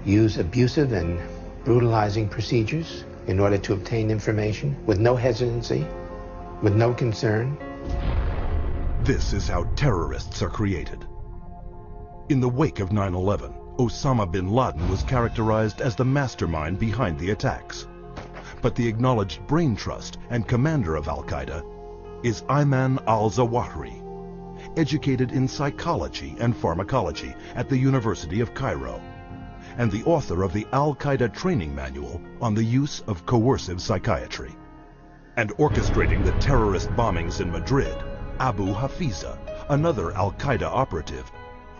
use abusive and brutalizing procedures in order to obtain information with no hesitancy, with no concern. This is how terrorists are created. In the wake of 9/11, Osama bin Laden was characterized as the mastermind behind the attacks. But the acknowledged brain trust and commander of Al-Qaeda is Ayman al-Zawahiri, educated in psychology and pharmacology at the University of Cairo, and the author of the Al-Qaeda training manual on the use of coercive psychiatry. And orchestrating the terrorist bombings in Madrid, Abu Hafiza, another Al-Qaeda operative,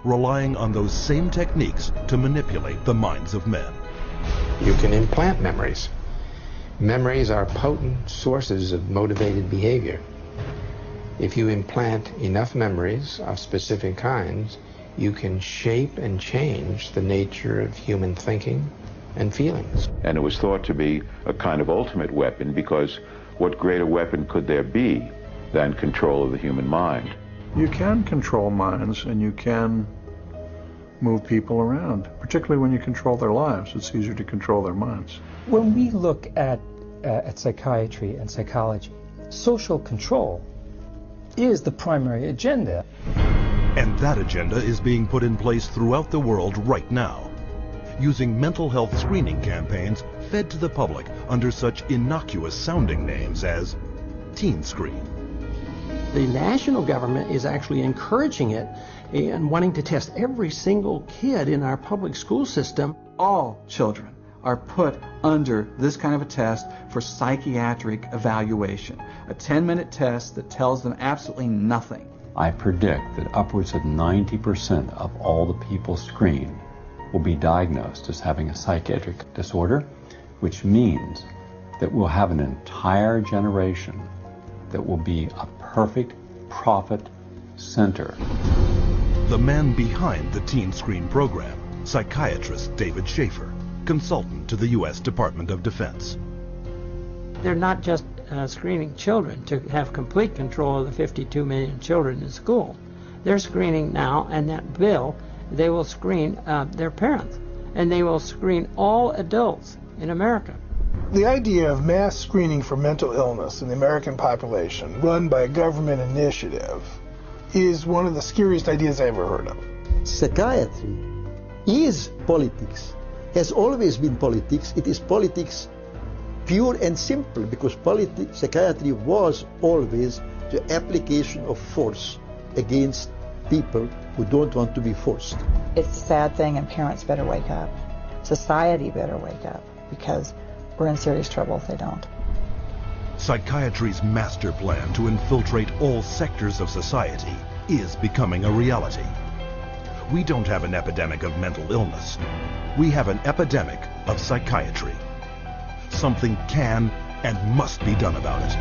relying on those same techniques to manipulate the minds of men. You can implant memories. Memories are potent sources of motivated behavior. If you implant enough memories of specific kinds, you can shape and change the nature of human thinking and feelings. And it was thought to be a kind of ultimate weapon, because what greater weapon could there be than control of the human mind? You can control minds, and you can move people around, particularly when you control their lives. It's easier to control their minds. When we look at psychiatry and psychology, social control is the primary agenda. And that agenda is being put in place throughout the world right now, using mental health screening campaigns fed to the public under such innocuous sounding names as Teen Screen. The national government is actually encouraging it and wanting to test every single kid in our public school system. All children are put under this kind of a test for psychiatric evaluation, a 10-minute test that tells them absolutely nothing. I predict that upwards of 90% of all the people screened will be diagnosed as having a psychiatric disorder, which means that we'll have an entire generation that will be a perfect profit center. The man behind the Teen Screen program, psychiatrist David Schaefer, consultant to the U.S. Department of Defense. They're not just screening children to have complete control of the 52 million children in school. They're screening now, and that bill, they will screen their parents, and they will screen all adults in America. The idea of mass screening for mental illness in the American population, run by a government initiative, is one of the scariest ideas I ever heard of. Psychiatry is politics, has always been politics. It is politics pure and simple, because psychiatry was always the application of force against people who don't want to be forced. It's a sad thing, and parents better wake up. Society better wake up, because we're in serious trouble if they don't. Psychiatry's master plan to infiltrate all sectors of society is becoming a reality. We don't have an epidemic of mental illness. We have an epidemic of psychiatry. Something can and must be done about it.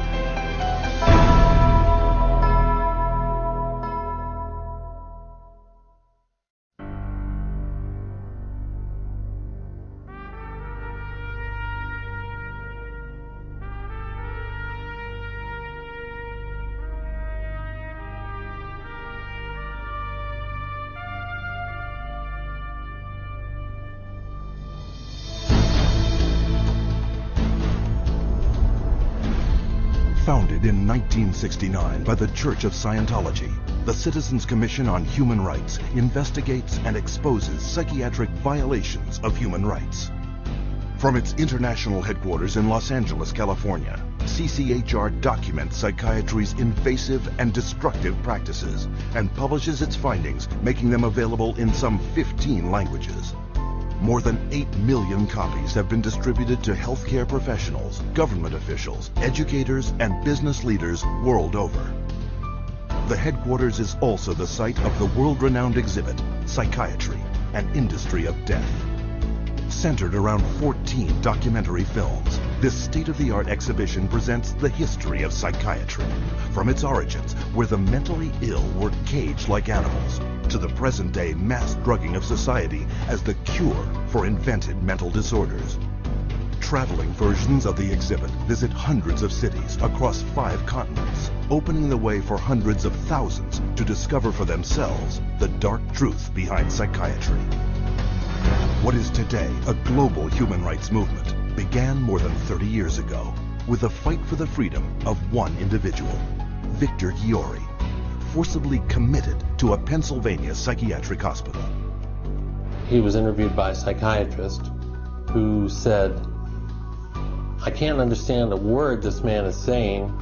Founded in 1969 by the Church of Scientology, the Citizens Commission on Human Rights investigates and exposes psychiatric violations of human rights. From its international headquarters in Los Angeles, California, CCHR documents psychiatry's invasive and destructive practices and publishes its findings, making them available in some 15 languages. More than 8 million copies have been distributed to healthcare professionals, government officials, educators, and business leaders world over. The headquarters is also the site of the world-renowned exhibit, Psychiatry, an Industry of Death. Centered around 14 documentary films, This state-of-the-art exhibition presents the history of psychiatry, from its origins, where the mentally ill were caged like animals, to the present-day mass drugging of society as the cure for invented mental disorders. Traveling versions of the exhibit visit hundreds of cities across 5 continents, opening the way for hundreds of thousands to discover for themselves the dark truth behind psychiatry. What is today a global human rights movement began more than 30 years ago with the fight for the freedom of one individual, Victor Giori, forcibly committed to a Pennsylvania psychiatric hospital. He was interviewed by a psychiatrist who said, "I can't understand a word this man is saying.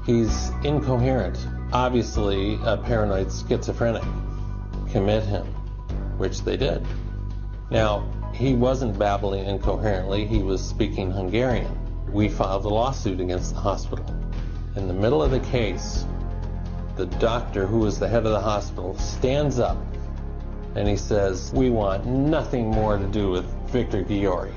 He's incoherent. Obviously a paranoid schizophrenic. Commit him," which they did. Now, he wasn't babbling incoherently, he was speaking Hungarian. We filed a lawsuit against the hospital. In the middle of the case, the doctor, who was the head of the hospital, stands up and he says, "We want nothing more to do with Victor Giori."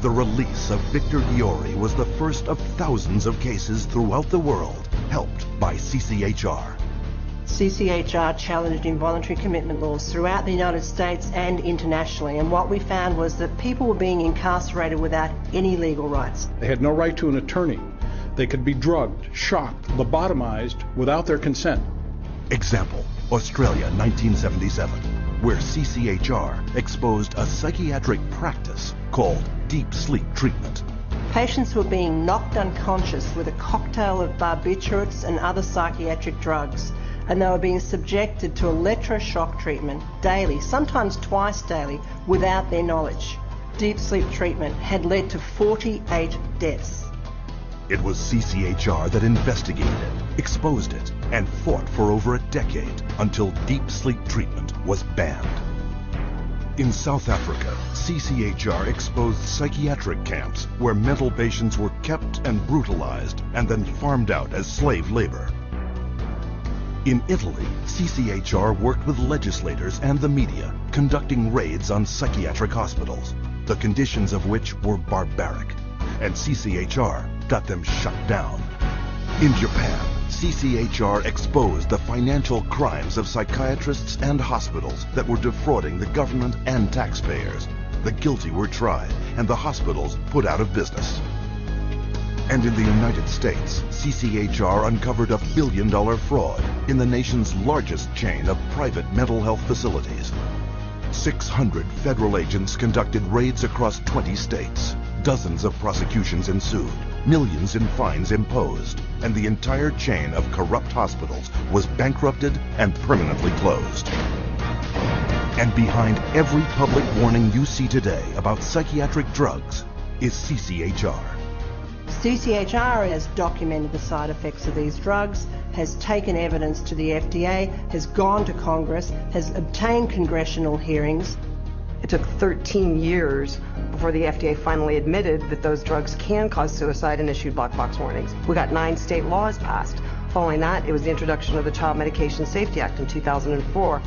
The release of Victor Giori was the first of thousands of cases throughout the world, helped by CCHR. CCHR challenged involuntary commitment laws throughout the United States and internationally, and what we found was that people were being incarcerated without any legal rights. They had no right to an attorney. They could be drugged, shocked, lobotomized without their consent. Example, Australia, 1977, where CCHR exposed a psychiatric practice called deep sleep treatment. Patients were being knocked unconscious with a cocktail of barbiturates and other psychiatric drugs, and they were being subjected to electroshock treatment daily, sometimes twice daily, without their knowledge. Deep sleep treatment had led to 48 deaths. It was CCHR that investigated it, exposed it, and fought for over a decade until deep sleep treatment was banned. In South Africa, CCHR exposed psychiatric camps where mental patients were kept and brutalized and then farmed out as slave labor. In Italy, CCHR worked with legislators and the media, conducting raids on psychiatric hospitals, the conditions of which were barbaric, and CCHR got them shut down. In Japan, CCHR exposed the financial crimes of psychiatrists and hospitals that were defrauding the government and taxpayers. The guilty were tried, and the hospitals put out of business. And in the United States, CCHR uncovered a billion-dollar fraud in the nation's largest chain of private mental health facilities. 600 federal agents conducted raids across 20 states. Dozens of prosecutions ensued, millions in fines imposed, and the entire chain of corrupt hospitals was bankrupted and permanently closed. And behind every public warning you see today about psychiatric drugs is CCHR. CCHR has documented the side effects of these drugs, has taken evidence to the FDA, has gone to Congress, has obtained congressional hearings. It took 13 years before the FDA finally admitted that those drugs can cause suicide and issued black box warnings. We got 9 state laws passed. Following that, it was the introduction of the Child Medication Safety Act in 2004.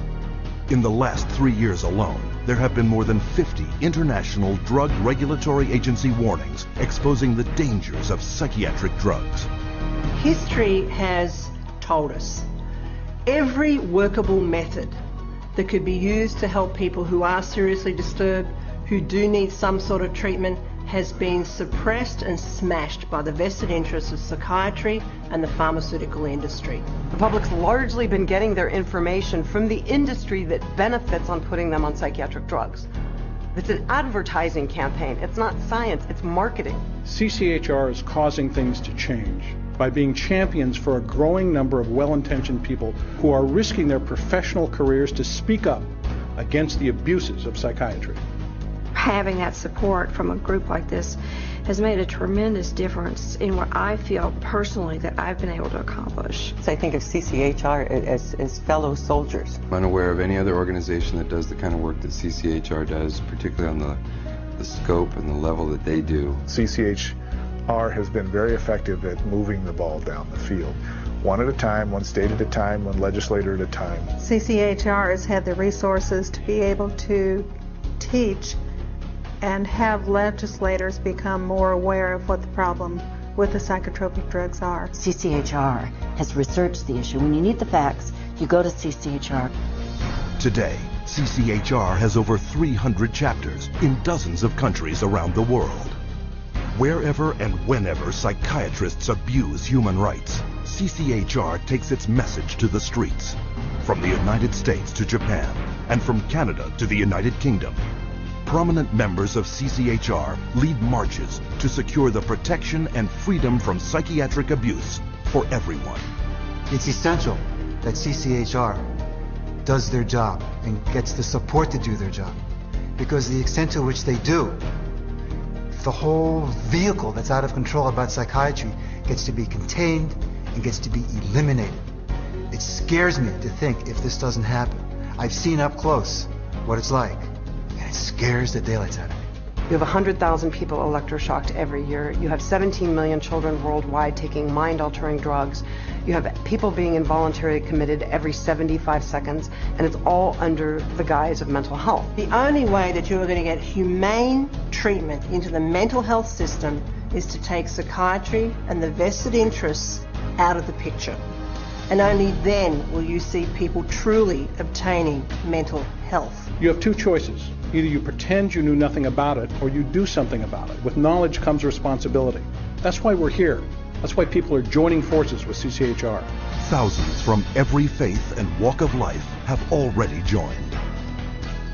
In the last 3 years alone, there have been more than 50 international drug regulatory agency warnings exposing the dangers of psychiatric drugs. History has told us every workable method that could be used to help people who are seriously disturbed, who do need some sort of treatment, has been suppressed and smashed by the vested interests of psychiatry and the pharmaceutical industry. The public's largely been getting their information from the industry that benefits on putting them on psychiatric drugs. It's an advertising campaign. It's not science, it's marketing. CCHR is causing things to change by being champions for a growing number of well-intentioned people who are risking their professional careers to speak up against the abuses of psychiatry. Having that support from a group like this has made a tremendous difference in what I feel personally that I've been able to accomplish. So I think of CCHR as fellow soldiers. I'm unaware of any other organization that does the kind of work that CCHR does, particularly on the scope and the level that they do. CCHR has been very effective at moving the ball down the field. One at a time, one state at a time, one legislator at a time. CCHR has had the resources to be able to teach and have legislators become more aware of what the problem with the psychotropic drugs are. CCHR has researched the issue. When you need the facts, you go to CCHR. Today, CCHR has over 300 chapters in dozens of countries around the world. Wherever and whenever psychiatrists abuse human rights, CCHR takes its message to the streets. From the United States to Japan, and from Canada to the United Kingdom, prominent members of CCHR lead marches to secure the protection and freedom from psychiatric abuse for everyone. It's essential that CCHR does their job and gets the support to do their job, because the extent to which they do, the whole vehicle that's out of control about psychiatry gets to be contained and gets to be eliminated. It scares me to think if this doesn't happen. I've seen up close what it's like, and it scares the daylights out of me. You have 100,000 people electroshocked every year. You have 17 million children worldwide taking mind-altering drugs. You have people being involuntarily committed every 75 seconds, and it's all under the guise of mental health. The only way that you are going to get humane treatment into the mental health system is to take psychiatry and the vested interests out of the picture. And only then will you see people truly obtaining mental health. You have two choices. Either you pretend you knew nothing about it, or you do something about it. With knowledge comes responsibility. That's why we're here. That's why people are joining forces with CCHR. Thousands from every faith and walk of life have already joined.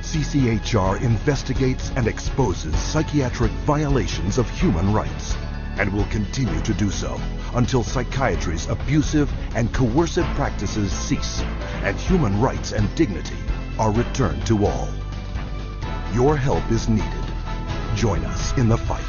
CCHR investigates and exposes psychiatric violations of human rights, and will continue to do so until psychiatry's abusive and coercive practices cease and human rights and dignity are returned to all. Your help is needed. Join us in the fight.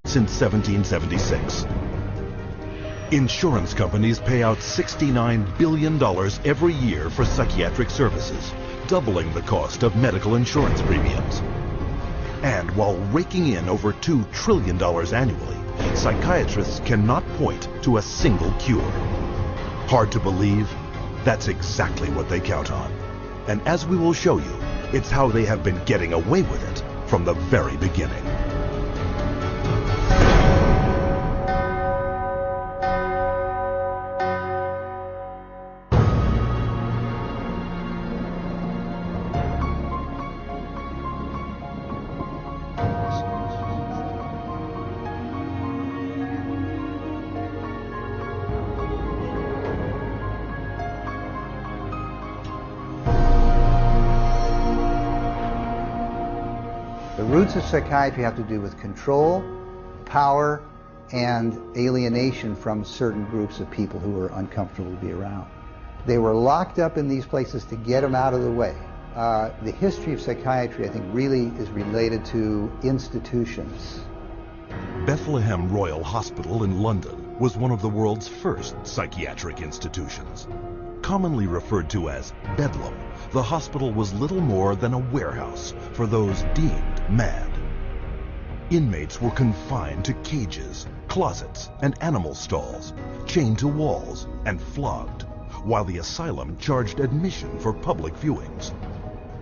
Since 1776. Insurance companies pay out $69 billion every year for psychiatric services, doubling the cost of medical insurance premiums. And while raking in over $2 trillion annually, psychiatrists cannot point to a single cure. Hard to believe? That's exactly what they count on. And as we will show you, it's how they have been getting away with it from the very beginning. The roots of psychiatry have to do with control, power, and alienation from certain groups of people who were uncomfortable to be around. They were locked up in these places to get them out of the way. The history of psychiatry, I think, really is related to institutions. Bethlehem Royal Hospital in London was one of the world's first psychiatric institutions. Commonly referred to as Bedlam, the hospital was little more than a warehouse for those deemed mad. Inmates were confined to cages, closets, and animal stalls, chained to walls, and flogged, while the asylum charged admission for public viewings.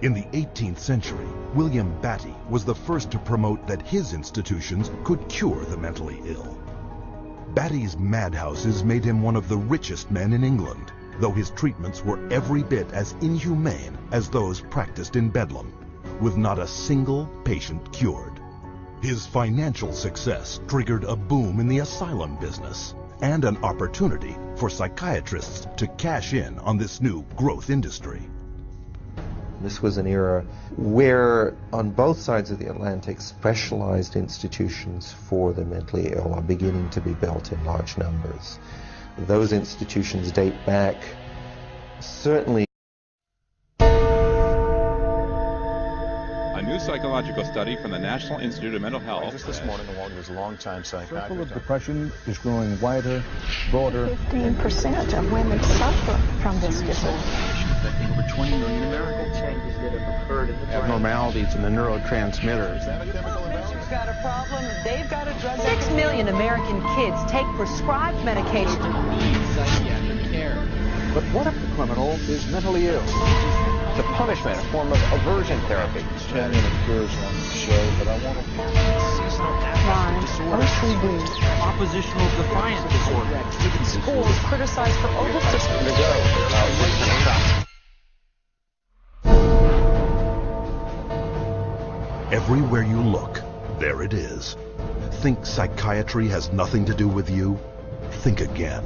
In the 18th century, William Batty was the first to promote that his institutions could cure the mentally ill. Batty's madhouses made him one of the richest men in England, though his treatments were every bit as inhumane as those practiced in Bedlam, with not a single patient cured. His financial success triggered a boom in the asylum business and an opportunity for psychiatrists to cash in on this new growth industry. This was an era where, on both sides of the Atlantic, specialized institutions for the mentally ill are beginning to be built in large numbers. Those institutions date back certainly. A new psychological study from the National Institute of Mental Health. Just this morning, along with his longtime psychiatrist. The circle of depression is growing wider, broader. 15% of women suffer from this disorder. Affecting over 20 million Americans. Changes that have occurred in the brain. Abnormalities in the neurotransmitters. Is that a chemical imbalance? You've got a problem, they've got a drug. 6 million American kids take prescribed medication. Psychiatric care. But what if the criminal is mentally ill? It's a punishment, a form of aversion therapy. 10 minute cures on the show, but I want to Crime, earthly blues, oppositional defiant disorder. schools criticized for over-system. Everywhere you look, there it is. Think psychiatry has nothing to do with you? Think again.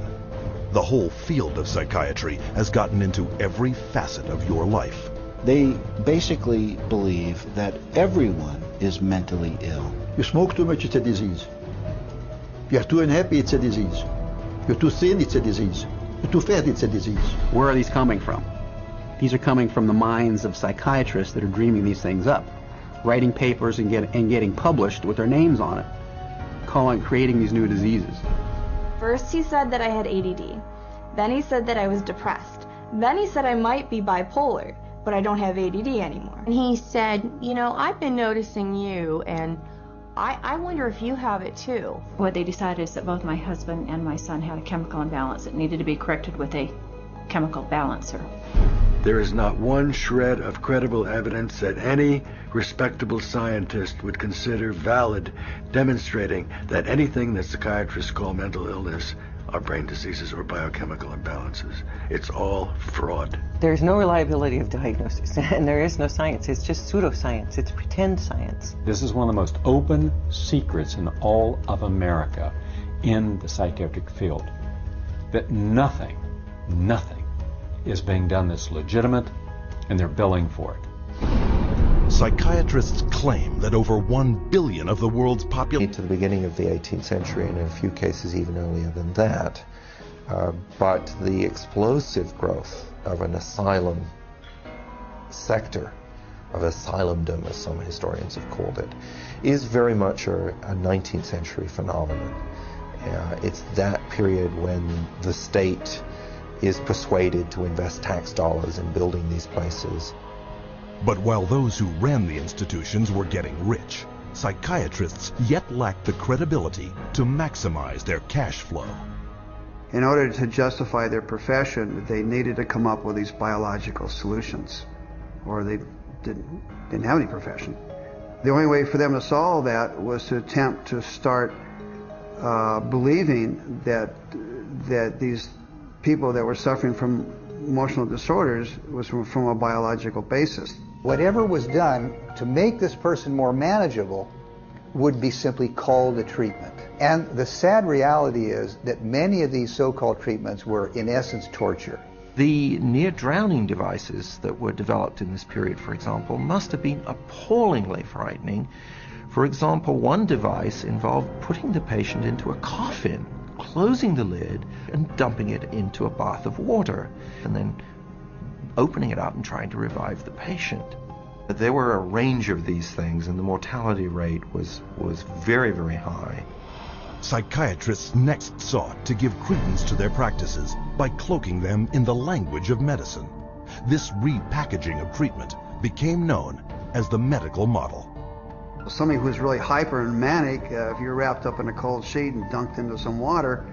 The whole field of psychiatry has gotten into every facet of your life. They basically believe that everyone is mentally ill. You smoke too much, it's a disease. You are too unhappy, it's a disease. You're too thin, it's a disease. You're too fat, it's a disease. Where are these coming from? These are coming from the minds of psychiatrists that are dreaming these things up, writing papers and getting published with their names on it, creating these new diseases. First he said that I had ADD. Then he said that I was depressed. Then he said I might be bipolar, but I don't have ADD anymore. And he said, you know, I've been noticing you, and I wonder if you have it too. What they decided is that both my husband and my son had a chemical imbalance that needed to be corrected with a chemical balancer. There is not one shred of credible evidence that any respectable scientist would consider valid, demonstrating that anything that psychiatrists call mental illness are brain diseases or biochemical imbalances. It's all fraud. There's no reliability of diagnosis, and there is no science. It's just pseudoscience. It's pretend science. This is one of the most open secrets in all of America in the psychiatric field, that nothing is being done that's legitimate, and they're billing for it. Psychiatrists claim that over 1 billion of the world's population... To the beginning of the 18th century, and in a few cases even earlier than that. But the explosive growth of an asylum sector, of asylumdom, as some historians have called it, is very much a 19th century phenomenon. It's that period when the state is persuaded to invest tax dollars in building these places. But while those who ran the institutions were getting rich, psychiatrists yet lacked the credibility to maximize their cash flow. In order to justify their profession, they needed to come up with these biological solutions, or they didn't have any profession. The only way for them to solve that was to attempt to start believing that these people that were suffering from emotional disorders was from a biological basis. Whatever was done to make this person more manageable would be simply called a treatment. And the sad reality is that many of these so-called treatments were, in essence, torture. The near-drowning devices that were developed in this period, for example, must have been appallingly frightening. For example, one device involved putting the patient into a coffin, closing the lid, and dumping it into a bath of water, and then opening it up and trying to revive the patient. There were a range of these things, and the mortality rate was very, very high. Psychiatrists next sought to give credence to their practices by cloaking them in the language of medicine. This repackaging of treatment became known as the medical model. Somebody who's really hyper and manic, if you're wrapped up in a cold sheet and dunked into some water,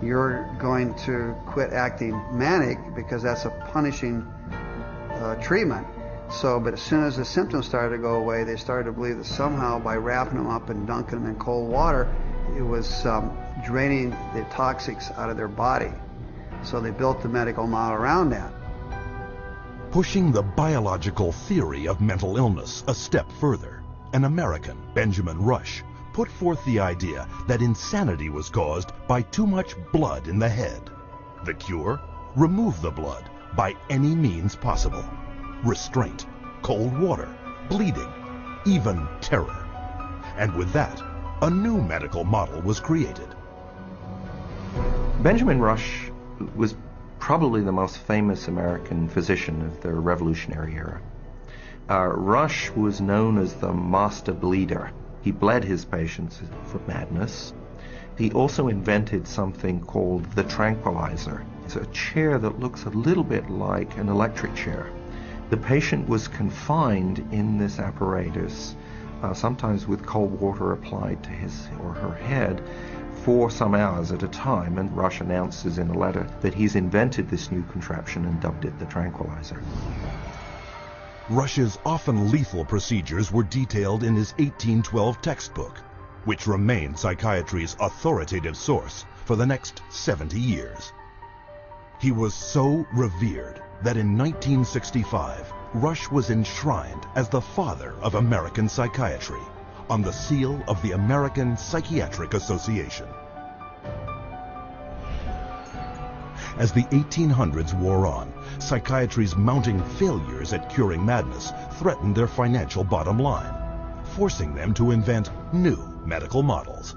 you're going to quit acting manic because that's a punishing treatment. So, but as soon as the symptoms started to go away, they started to believe that somehow by wrapping them up and dunking them in cold water, it was draining the toxics out of their body. So they built the medical model around that. Pushing the biological theory of mental illness a step further, an American, Benjamin Rush, put forth the idea that insanity was caused by too much blood in the head. The cure? Remove the blood by any means possible. Restraint, cold water, bleeding, even terror. And with that, a new medical model was created. Benjamin Rush was probably the most famous American physician of the Revolutionary era. Rush was known as the master bleeder. He bled his patients for madness. He also invented something called the tranquilizer. It's a chair that looks a little bit like an electric chair. The patient was confined in this apparatus, sometimes with cold water applied to his or her head, for some hours at a time, and Rush announces in a letter that he's invented this new contraption and dubbed it the tranquilizer. Rush's often lethal procedures were detailed in his 1812 textbook, which remained psychiatry's authoritative source for the next 70 years. He was so revered that in 1965, Rush was enshrined as the father of American psychiatry on the seal of the American Psychiatric Association. As the 1800s wore on, psychiatry's mounting failures at curing madness threatened their financial bottom line, forcing them to invent new medical models.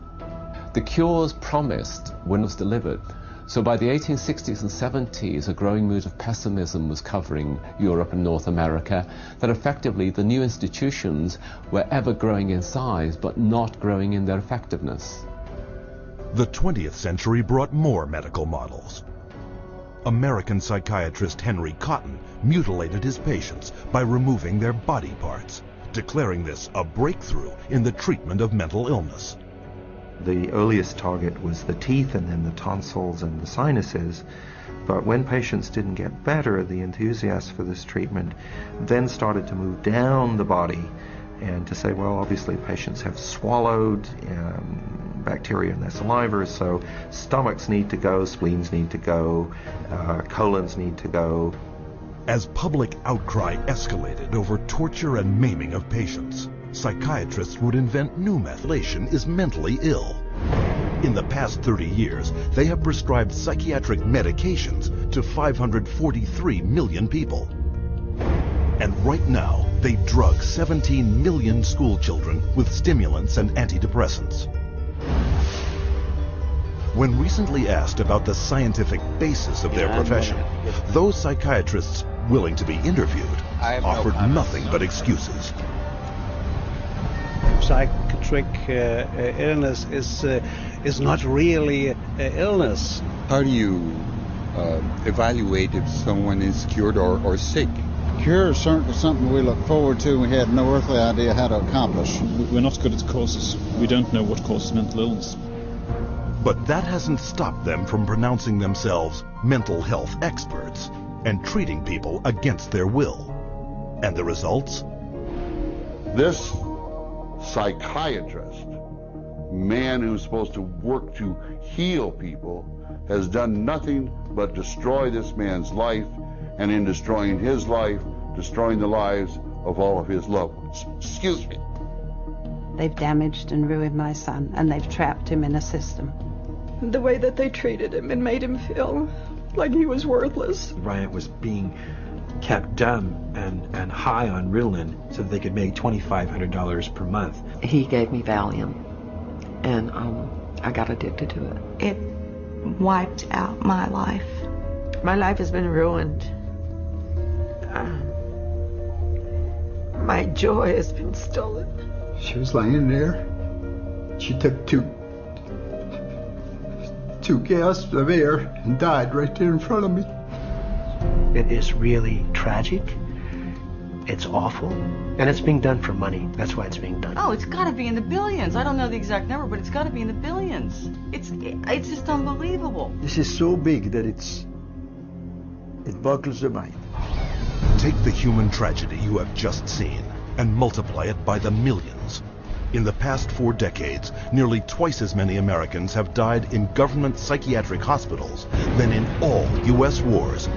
The cures promised were not delivered. So by the 1860s and 70s, a growing mood of pessimism was covering Europe and North America, that effectively the new institutions were ever growing in size, but not growing in their effectiveness. The 20th century brought more medical models. American psychiatrist Henry Cotton mutilated his patients by removing their body parts, declaring this a breakthrough in the treatment of mental illness. The earliest target was the teeth and then the tonsils and the sinuses. But when patients didn't get better, the enthusiasts for this treatment then started to move down the body and to say, well, obviously patients have swallowed bacteria in their saliva, so stomachs need to go, spleens need to go, colons need to go. As public outcry escalated over torture and maiming of patients, psychiatrists would invent new methylation is mentally ill. In the past 30 years, they have prescribed psychiatric medications to 543 million people. And right now, they drug 17 million school children with stimulants and antidepressants. When recently asked about the scientific basis of their profession, those psychiatrists willing to be interviewed offered nothing but excuses. Psychiatric illness is not really illness. How do you evaluate if someone is cured or sick? Cure is certainly something we look forward to. We had no earthly idea how to accomplish. We're not good at causes. We don't know what causes mental illness. But that hasn't stopped them from pronouncing themselves mental health experts and treating people against their will. And the results? This psychiatrist, man who's supposed to work to heal people, has done nothing but destroy this man's life, and in destroying his life, destroying the lives of all of his loved ones. Excuse me. They've damaged and ruined my son, and they've trapped him in a system. The way that they treated him and made him feel like he was worthless. Ryan was being kept dumb and high on Ritalin so that they could make $2,500 per month. He gave me Valium, and I got addicted to it. It wiped out my life. My life has been ruined. My joy has been stolen. She was laying there. She took two gasps of air and died right there in front of me. It is really tragic It's awful, and it's being done for money. That's why it's being done. Oh, it's got to be in the billions. I don't know the exact number, but it's got to be in the billions. It's just unbelievable. This is so big that it boggles the mind. Take the human tragedy you have just seen and multiply it by the millions. In the past 4 decades, nearly twice as many Americans have died in government psychiatric hospitals than in all U.S. wars.